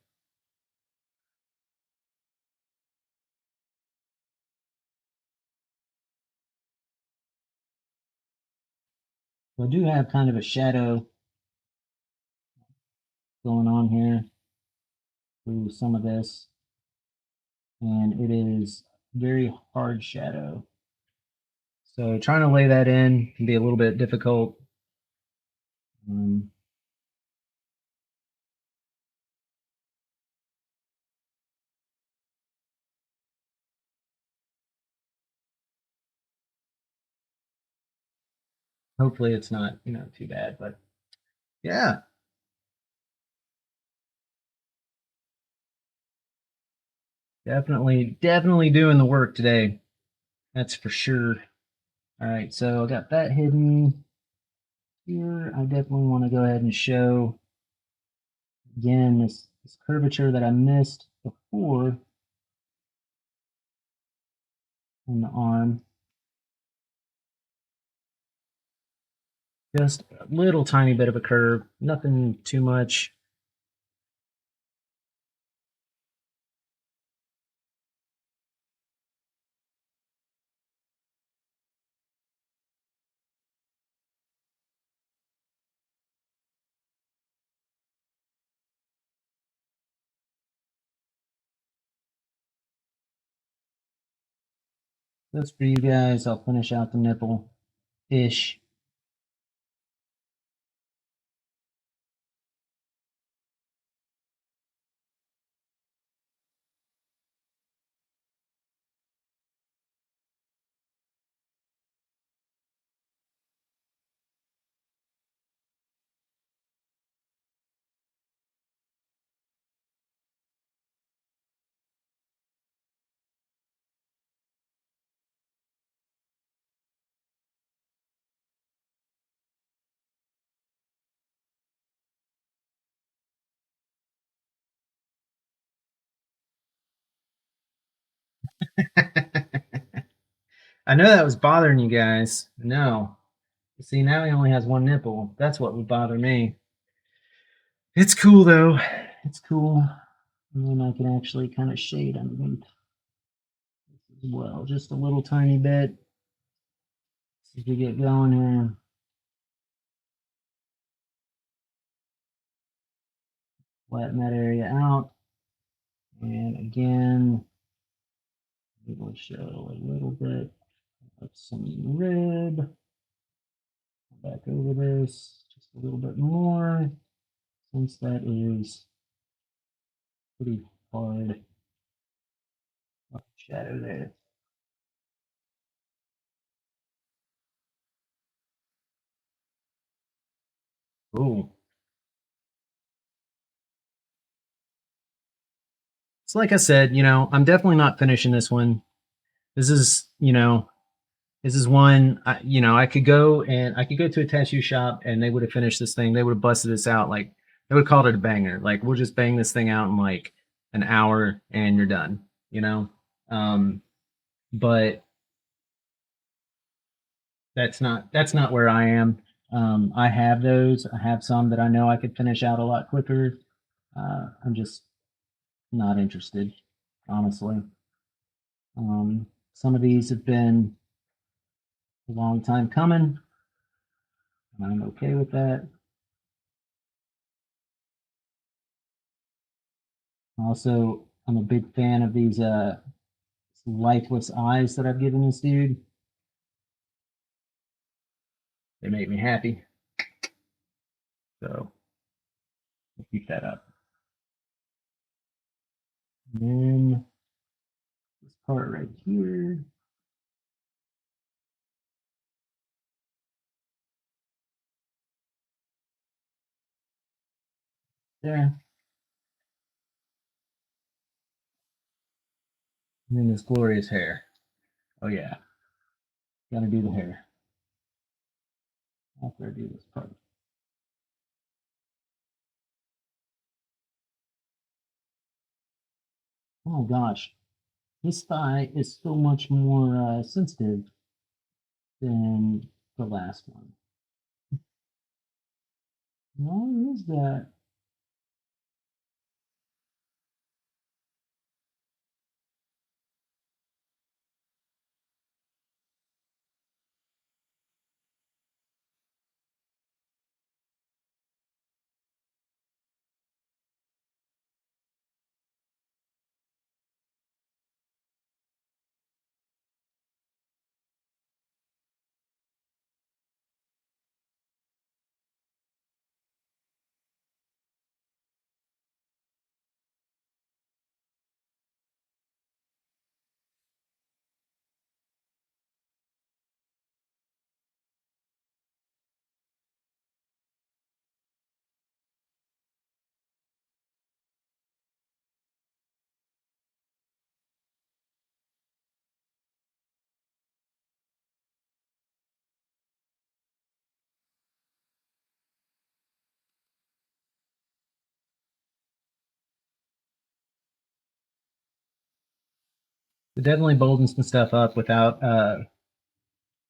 So I do have kind of a shadow going on here through some of this, and it is very hard shadow. So trying to lay that in can be a little bit difficult. Um, Hopefully it's not, too bad, but yeah, definitely doing the work today. That's for sure. All right, so I got that hidden here. I definitely want to go ahead and show again this curvature that I missed before on the arm. Just a little tiny bit of a curve, nothing too much. That's for you guys. I'll finish out the nipple ish. I know that was bothering you guys. No. See, now he only has one nipple. That's what would bother me. It's cool though. It's cool. And then I can actually kind of shade underneath as well, just a little tiny bit. As we get going here, flatten that area out. And again, we will show a little bit of some red. Back over this just a little bit more, since that is pretty hard shadow there. Oh, it's like I said, I'm definitely not finishing this one. This is, this is one, I could go to a tattoo shop and they would have finished this thing. They would have busted this out. Like, they would have called it a banger. Like, we'll just bang this thing out in like an hour and you're done, you know? But that's not where I am. I have those. I have some that I know I could finish out a lot quicker. I'm just not interested, honestly. Some of these have been a long time coming, and I'm okay with that. Also, I'm a big fan of these lifeless eyes that I've given this dude. They make me happy, so I'll keep that up. And then this part right here. There. And then this glorious hair. Oh yeah, gotta do the hair after I do this part. Oh my gosh, this thigh is so much more sensitive than the last one. Why is that? It definitely boldens some stuff up without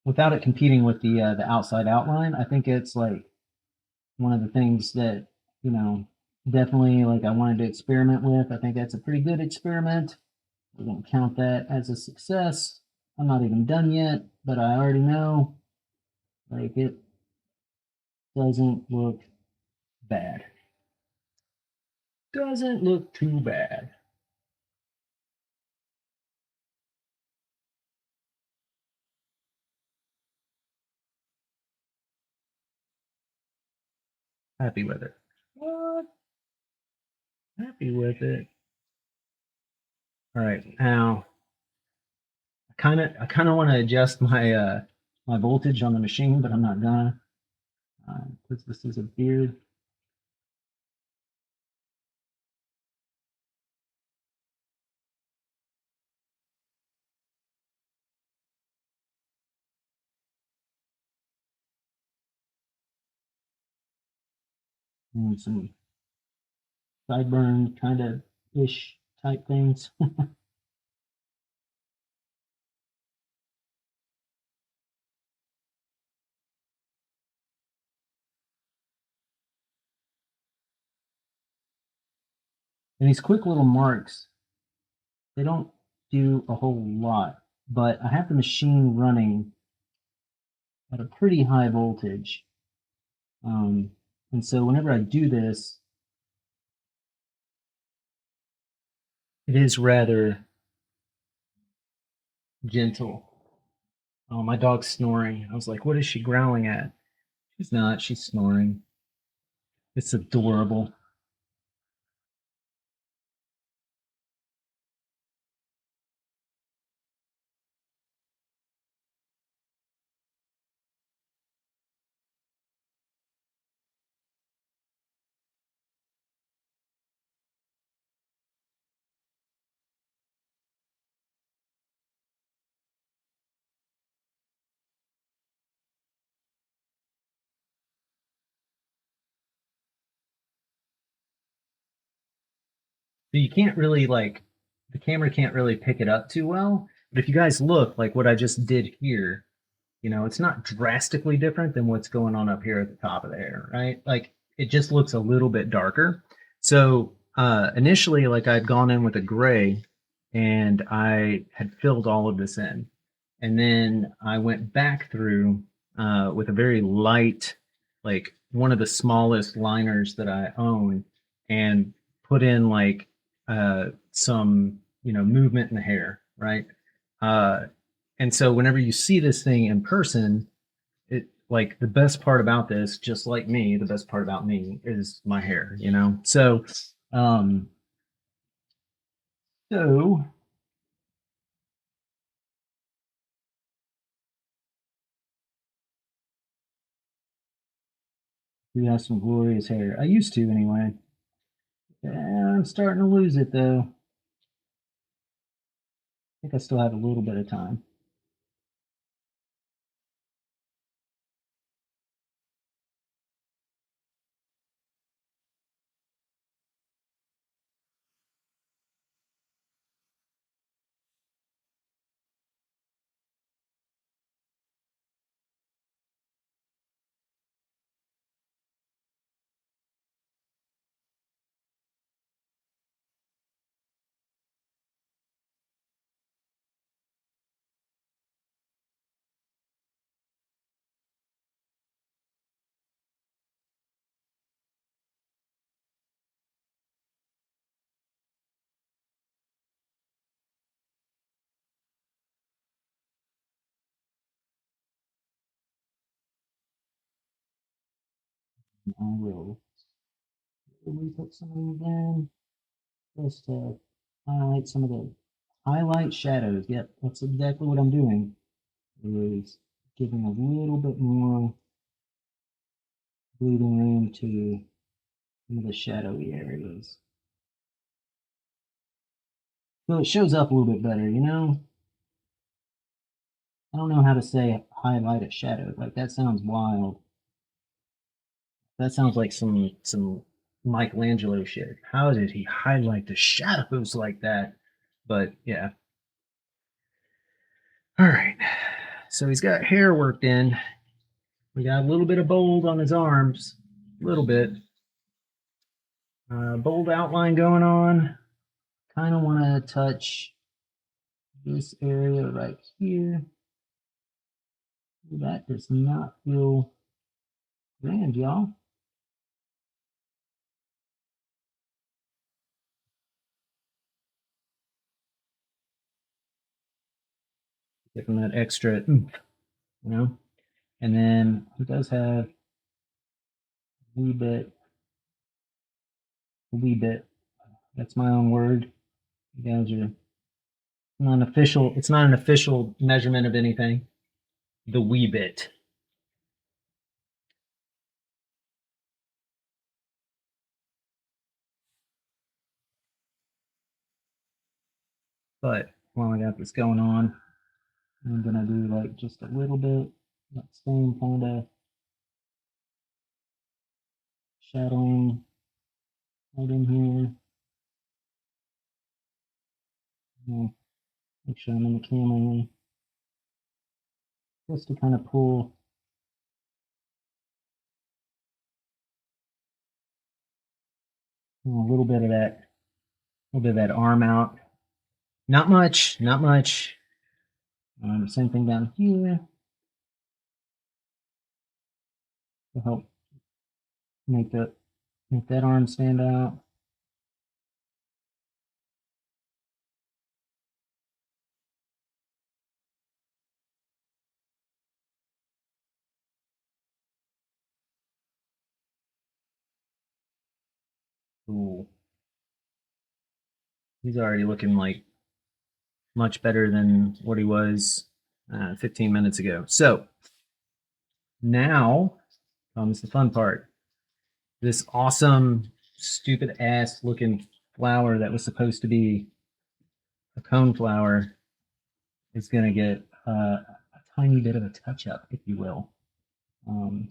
it competing with the outside outline. I think it's like one of the things that you know definitely like I wanted to experiment with. I think that's a pretty good experiment. We're gonna count that as a success. I'm not even done yet, but I already know like it doesn't look bad. Doesn't look too bad. Happy with it. What? Happy with it. All right, now I kind of want to adjust my voltage on the machine, but I'm not gonna because this is a beard. And some sideburn kind of ish type things. And these quick little marks, they don't do a whole lot, but I have the machine running at a pretty high voltage. Um, and so whenever I do this, it is rather gentle. Oh, my dog's snoring. I was like, what is she growling at? She's not, she's snoring. It's adorable. So you can't really like, the camera can't really pick it up too well. But if you guys look like what I just did here, it's not drastically different than what's going on up here at the top of the hair, right? Like it just looks a little bit darker. So initially, like I'd gone in with a gray and I had filled all of this in. And then I went back through with a very light, like one of the smallest liners that I own, and put in like some, movement in the hair, right? Uh, and so whenever you see this thing in person, it like the best part about this, just like me, the best part about me is my hair. Um, so we have some glorious hair. I used to anyway. Yeah, I'm starting to lose it though. I think I still have a little bit of time. I will really put some of these in just to highlight some of the highlight shadows. Yep, that's exactly what I'm doing. Is giving a little bit more breathing room to some of the shadowy areas. So it shows up a little bit better. I don't know how to say highlight a shadow. Like that sounds wild. That sounds like some Michelangelo shit. How did he highlight the shadows like that? But yeah. All right. So he's got hair worked in. We got a little bit of bold on his arms. A little bit. Bold outline going on. Kind of want to touch this area right here. That does not feel grand, y'all. Give him that extra, you know. And then he does have wee bit, a wee bit. That's my own word. You guys are not an official. It's not an official measurement of anything. The wee bit. But while I got this going on, I'm gonna do like just a little bit, that same kind of shadowing right in here. Make sure I'm in the camera just to kind of pull a little bit of that, a little bit of that arm out. Not much, not much. Same thing down here to help make that arm stand out. Ooh, he's already looking like much better than what he was 15 minutes ago. So now comes the fun part. This awesome, stupid ass looking flower that was supposed to be a cone flower is going to get a tiny bit of a touch up, if you will, um,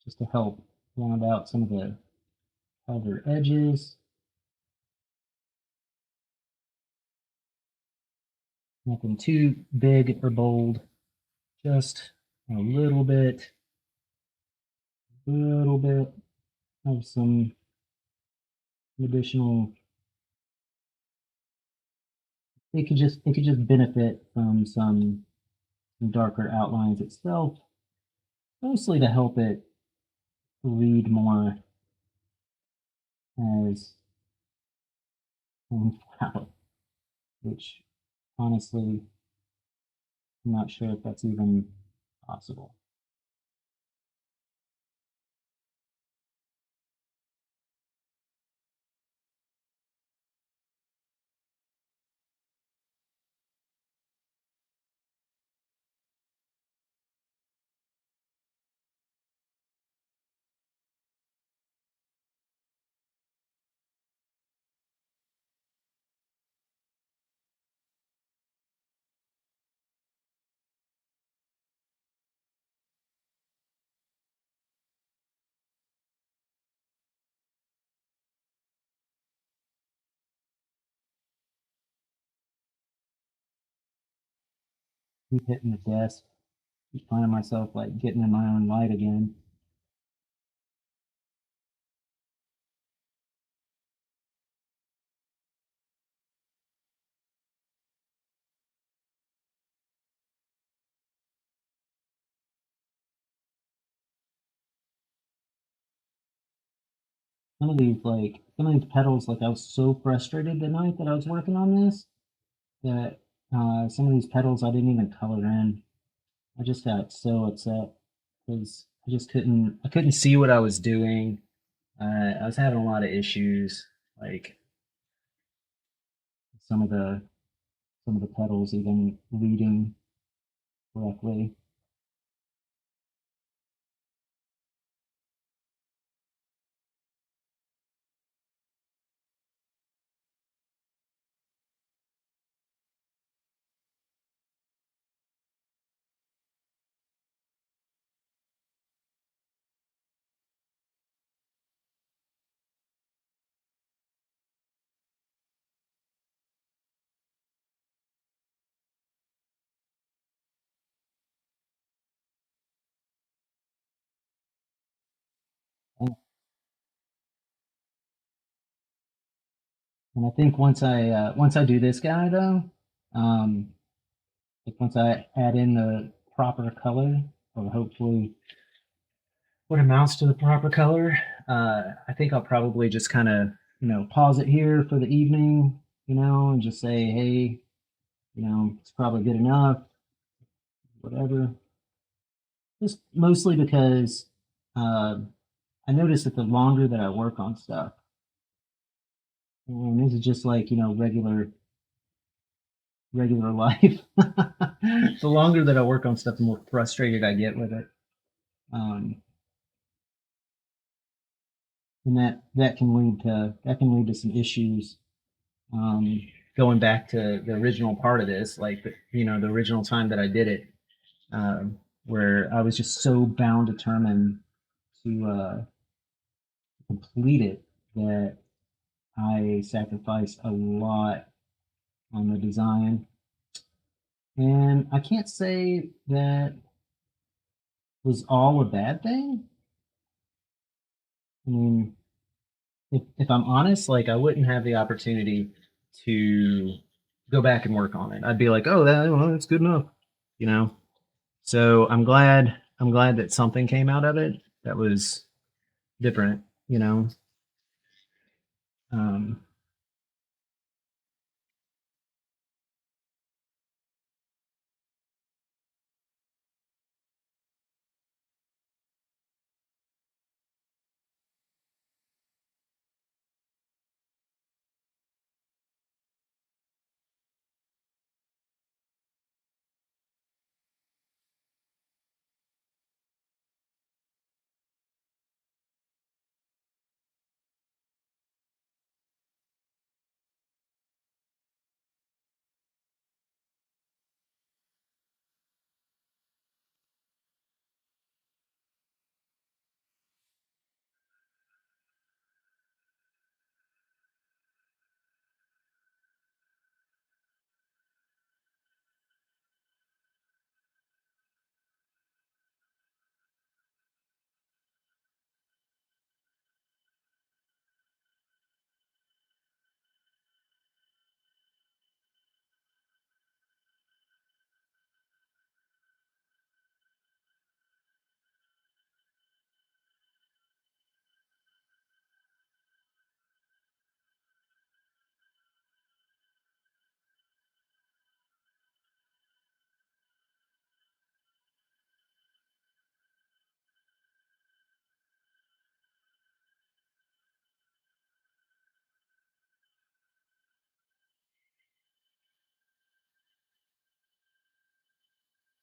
just to help round out some of the outer edges. Nothing too big or bold, just a little bit of some additional. It could just benefit from some darker outlines itself, mostly to help it read more as one flower, which honestly, I'm not sure if that's even possible. Keep hitting the desk, keep finding myself like getting in my own light again. Some of these petals, like I was so frustrated the night that I was working on this that some of these petals I didn't even color in. I just got so upset because I couldn't see what I was doing. I was having a lot of issues, like some of the some of the petals even reading correctly. And I think once I do this guy though, um, like once I add in the proper color, or hopefully what amounts to the proper color, I think I'll probably just kind of pause it here for the evening, and just say, hey, it's probably good enough, whatever. Just mostly because uh, I notice that the longer that I work on stuff, and this is just like, regular life. The longer that I work on stuff, the more frustrated I get with it. Um, and that can lead to some issues. Um, Going back to the original part of this, like the original time that I did it, where I was just so bound determined to complete it that I sacrificed a lot on the design. And I can't say that was all a bad thing. I mean, if I'm honest, like I wouldn't have the opportunity to go back and work on it. I'd be like, oh, that's good enough, you know. So I'm glad that something came out of it that was different, you know. Um,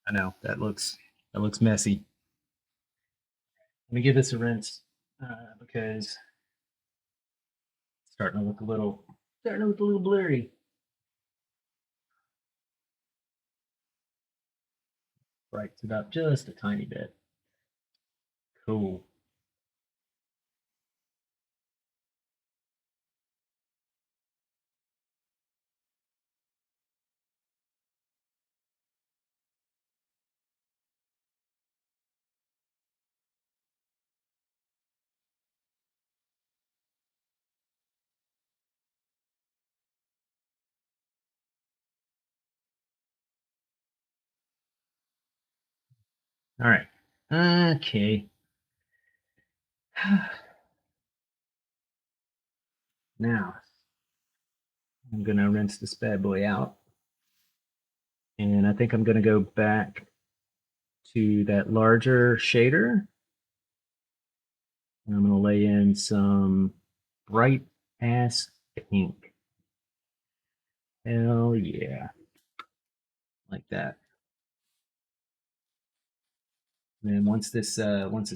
I know that looks messy. Let me give this a rinse because it's starting to look a little blurry. Brighten it up just a tiny bit. Cool. All right. Okay. Now I'm gonna rinse this bad boy out, and I think I'm gonna go back to that larger shader. And I'm gonna lay in some bright ass pink. Hell yeah, like that. And then once this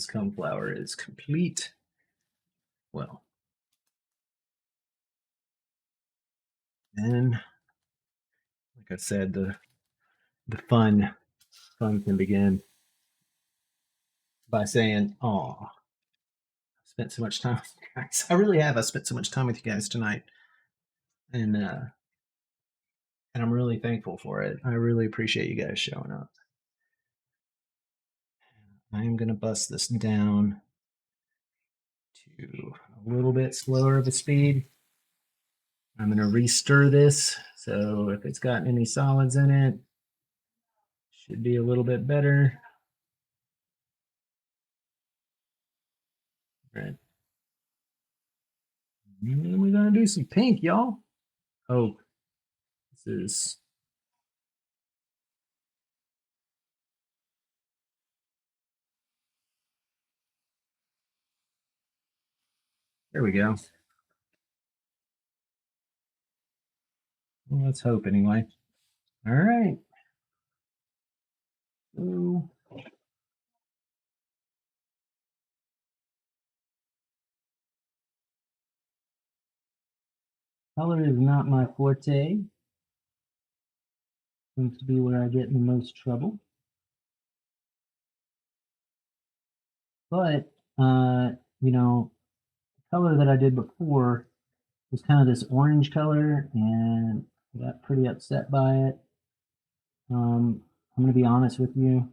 cone flower is complete, well, then like I said, the fun can begin by saying, "Oh, I spent so much time with you guys. I really have. I spent so much time with you guys tonight, and I'm really thankful for it. I really appreciate you guys showing up. I am gonna bust this down to a little bit slower of a speed. I'm gonna re-stir this, so if it's got any solids in it, should be a little bit better. All right. And we're gonna do some pink, y'all. Oh, this is There we go. Well, let's hope anyway. All right. So, color is not my forte. Seems to be where I get in the most trouble. But, you know, the color that I did before was kind of this orange color, and I got pretty upset by it. I'm going to be honest with you.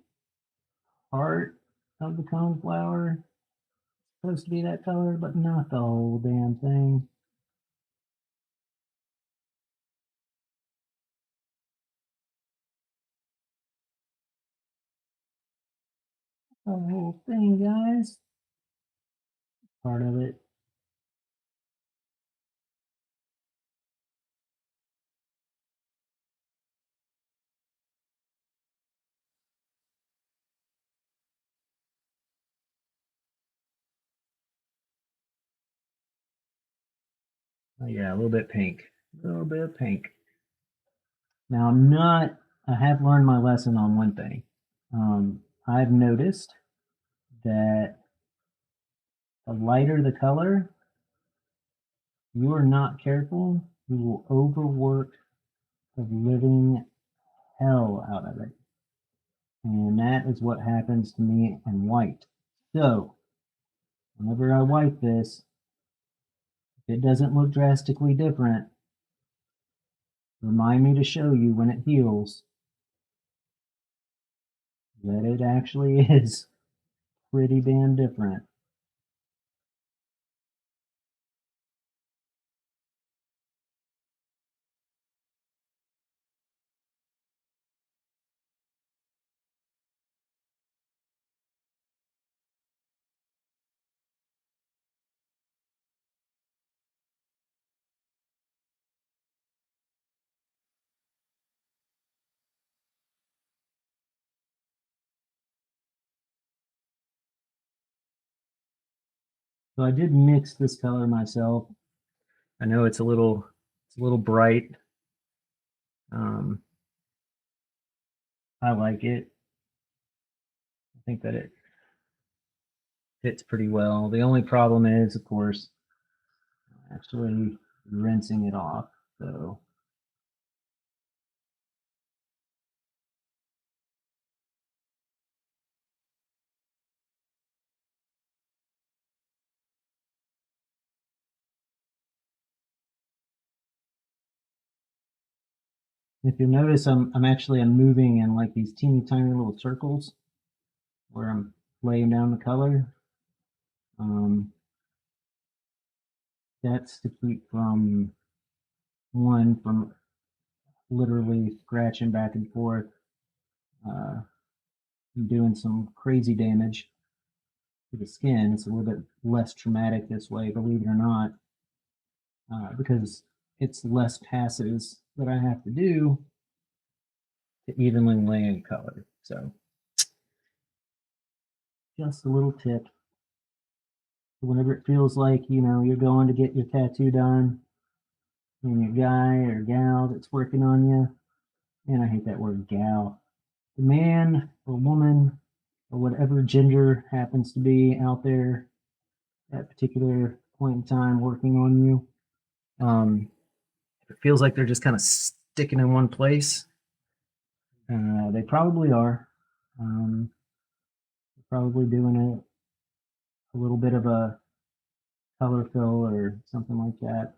Part of the coneflower is supposed to be that color, but not the whole damn thing. The whole thing, guys. Part of it. Oh, yeah, a little bit pink. A little bit of pink. Now, I have learned my lesson on one thing. I've noticed that the lighter the color, you are not careful, you will overwork the living hell out of it. And that is what happens to me in white. So, whenever I wipe this, if it doesn't look drastically different, remind me to show you when it heals that it actually is pretty damn different. So I did mix this color myself. I know it's a little bright. Um, I like it. I think that it fits pretty well. The only problem is, of course, actually rinsing it off. So if you notice, I'm moving in like these teeny tiny little circles where I'm laying down the color. Um, that's to keep from literally scratching back and forth, uh, doing some crazy damage to the skin. It's a little bit less traumatic this way, believe it or not, because it's less passes that I have to do to evenly lay in color. So just a little tip. Whenever it feels like, you're going to get your tattoo done and your guy or gal that's working on you, and I hate that word gal, the man or woman or whatever gender happens to be out there at a particular point in time working on you, it feels like they're just kind of sticking in one place. They probably are. Um, Probably doing a little bit of a color fill or something like that.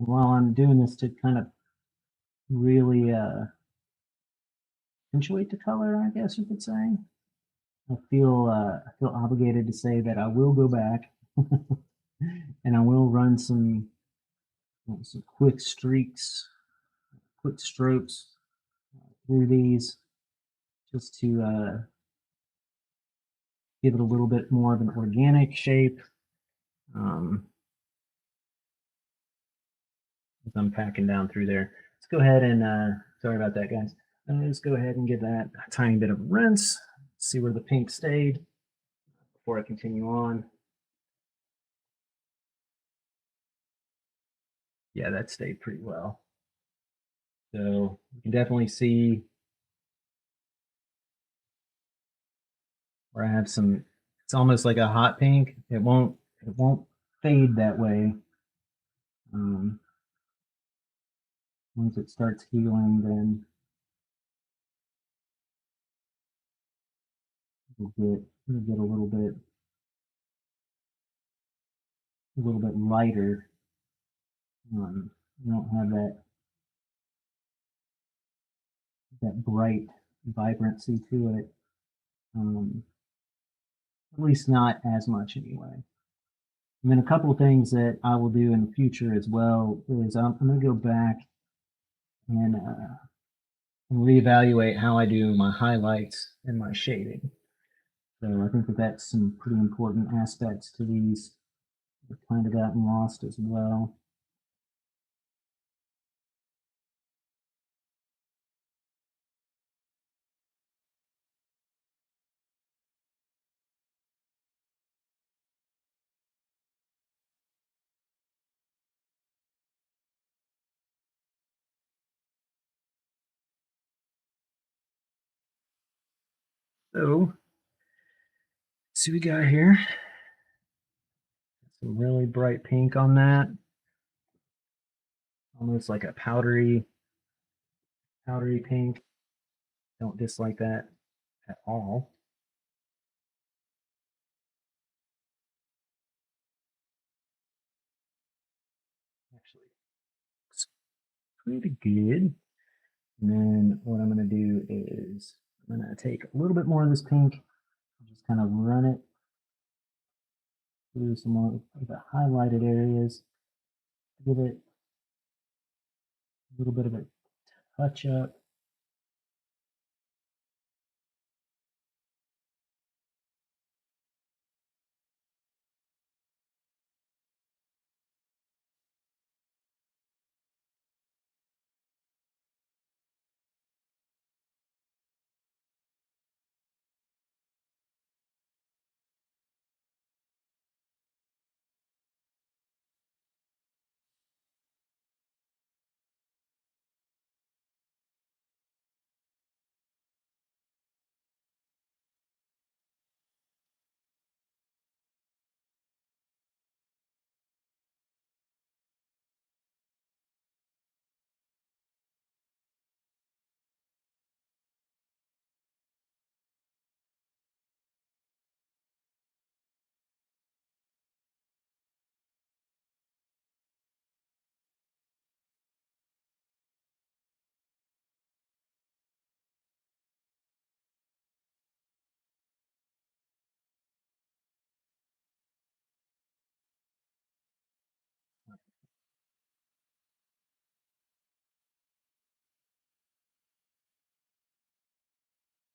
And while I'm doing this to kind of really accentuate the color, I guess you could say, I feel obligated to say that I will go back and I will run some quick streaks, quick strokes through these just to give it a little bit more of an organic shape. Um, as I'm packing down through there. Let's go ahead and, sorry about that, guys. Let's go ahead and give that a tiny bit of a rinse, see where the pink stayed before I continue on. Yeah, that stayed pretty well. So you can definitely see where I have some, it's almost like a hot pink. It won't fade that way. Um, Once it starts healing, then we'll get a little bit lighter. You don't have that bright vibrancy to it. At least not as much anyway. And then a couple of things that I will do in the future as well is I'm going to go back and reevaluate how I do my highlights and my shading. So I think that that's some pretty important aspects to these that kind of gotten lost as well. So, see what we got here. Some really bright pink on that, almost like a powdery pink. Don't dislike that at all. Actually, looks pretty good. And then what I'm going to do is I'm going to take a little bit more of this pink and just kind of run it through some more of the highlighted areas. Give it a little bit of a touch up.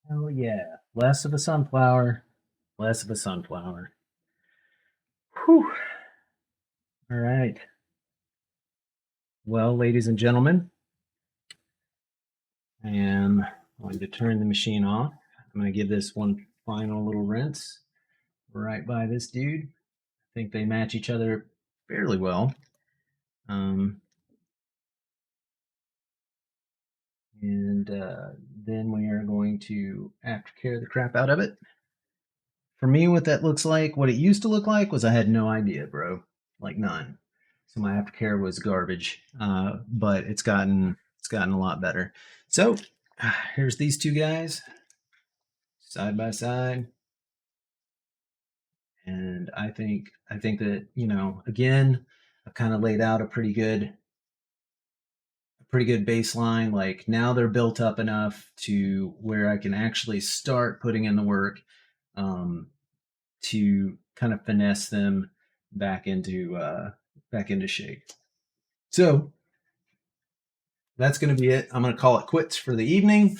Oh yeah, less of a sunflower, less of a sunflower. Whew. All right. Well, ladies and gentlemen, I am going to turn the machine off. I'm going to give this one final little rinse right by this dude. I think they match each other fairly well. Um, and then we are going to aftercare the crap out of it. For me, what that looks like, what it used to look like, was I had no idea, bro, like none. So my aftercare was garbage, but it's gotten a lot better. So here's these two guys side by side, and I think that again, I've kind of laid out a pretty good pretty good baseline. Like now they're built up enough to where I can actually start putting in the work um, to kind of finesse them back into shape. So that's going to be it. I'm going to call it quits for the evening.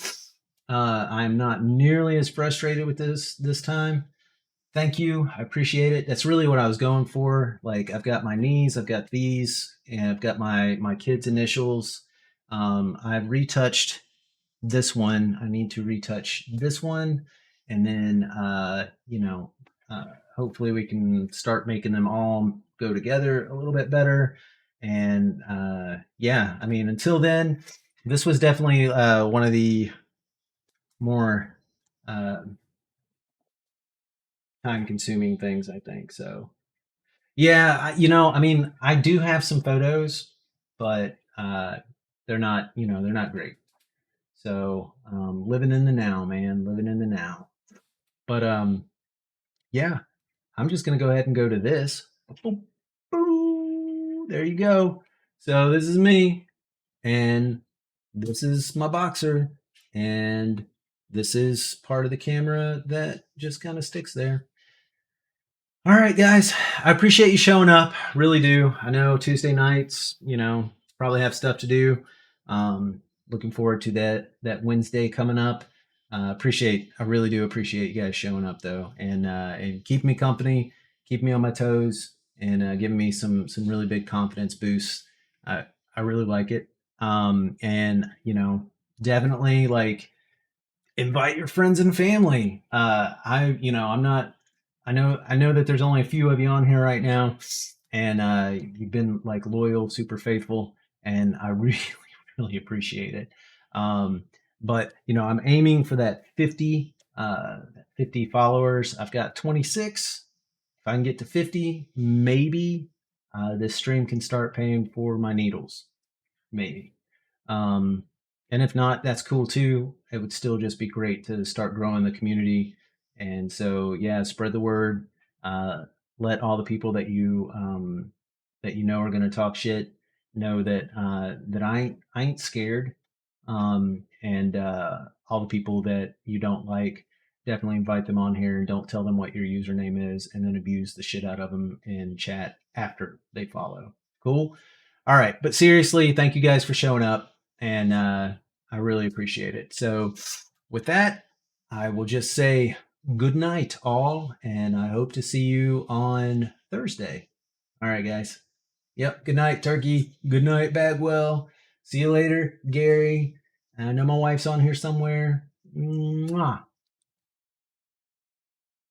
I'm not nearly as frustrated with this time. Thank you. I appreciate it. That's really what I was going for. Like I've got my knees, I've got these, and I've got my kids' initials. I've retouched this one. I need to retouch this one, and then hopefully we can start making them all go together a little bit better. And yeah, I mean, until then, this was definitely one of the more uh, time-consuming things, I think. So yeah, I mean, I do have some photos, but they're not, they're not great. So living in the now, man, living in the now. But yeah, I'm just gonna go ahead and go to this. Boop, boo. There you go. So this is me, and this is my boxer, and this is part of the camera that just kind of sticks there. All right, guys. I appreciate you showing up. Really do. I know Tuesday nights, probably have stuff to do. Looking forward to that Wednesday coming up. I really do appreciate you guys showing up though, and keeping me company, keeping me on my toes, and giving me some really big confidence boosts. I really like it. And definitely like invite your friends and family. I'm not. I know that there's only a few of you on here right now, and you've been like loyal, super faithful, and I really, really appreciate it. Um, but I'm aiming for that 50 followers. I've got 26. If I can get to 50, maybe this stream can start paying for my needles. Maybe. Um, and if not, that's cool too. It would still just be great to start growing the community. And so, yeah, spread the word. Uh, let all the people that you know are going to talk shit know that I ain't scared. And all the people that you don't like, definitely invite them on here and don't tell them what your username is, and then abuse the shit out of them in chat after they follow. Cool. All right, but seriously, thank you guys for showing up, and I really appreciate it. So, with that, I will just say good night, all, and I hope to see you on Thursday. All right, guys. Yep. Good night, Turkey. Good night, Bagwell. See you later, Gary. I know my wife's on here somewhere. Mwah.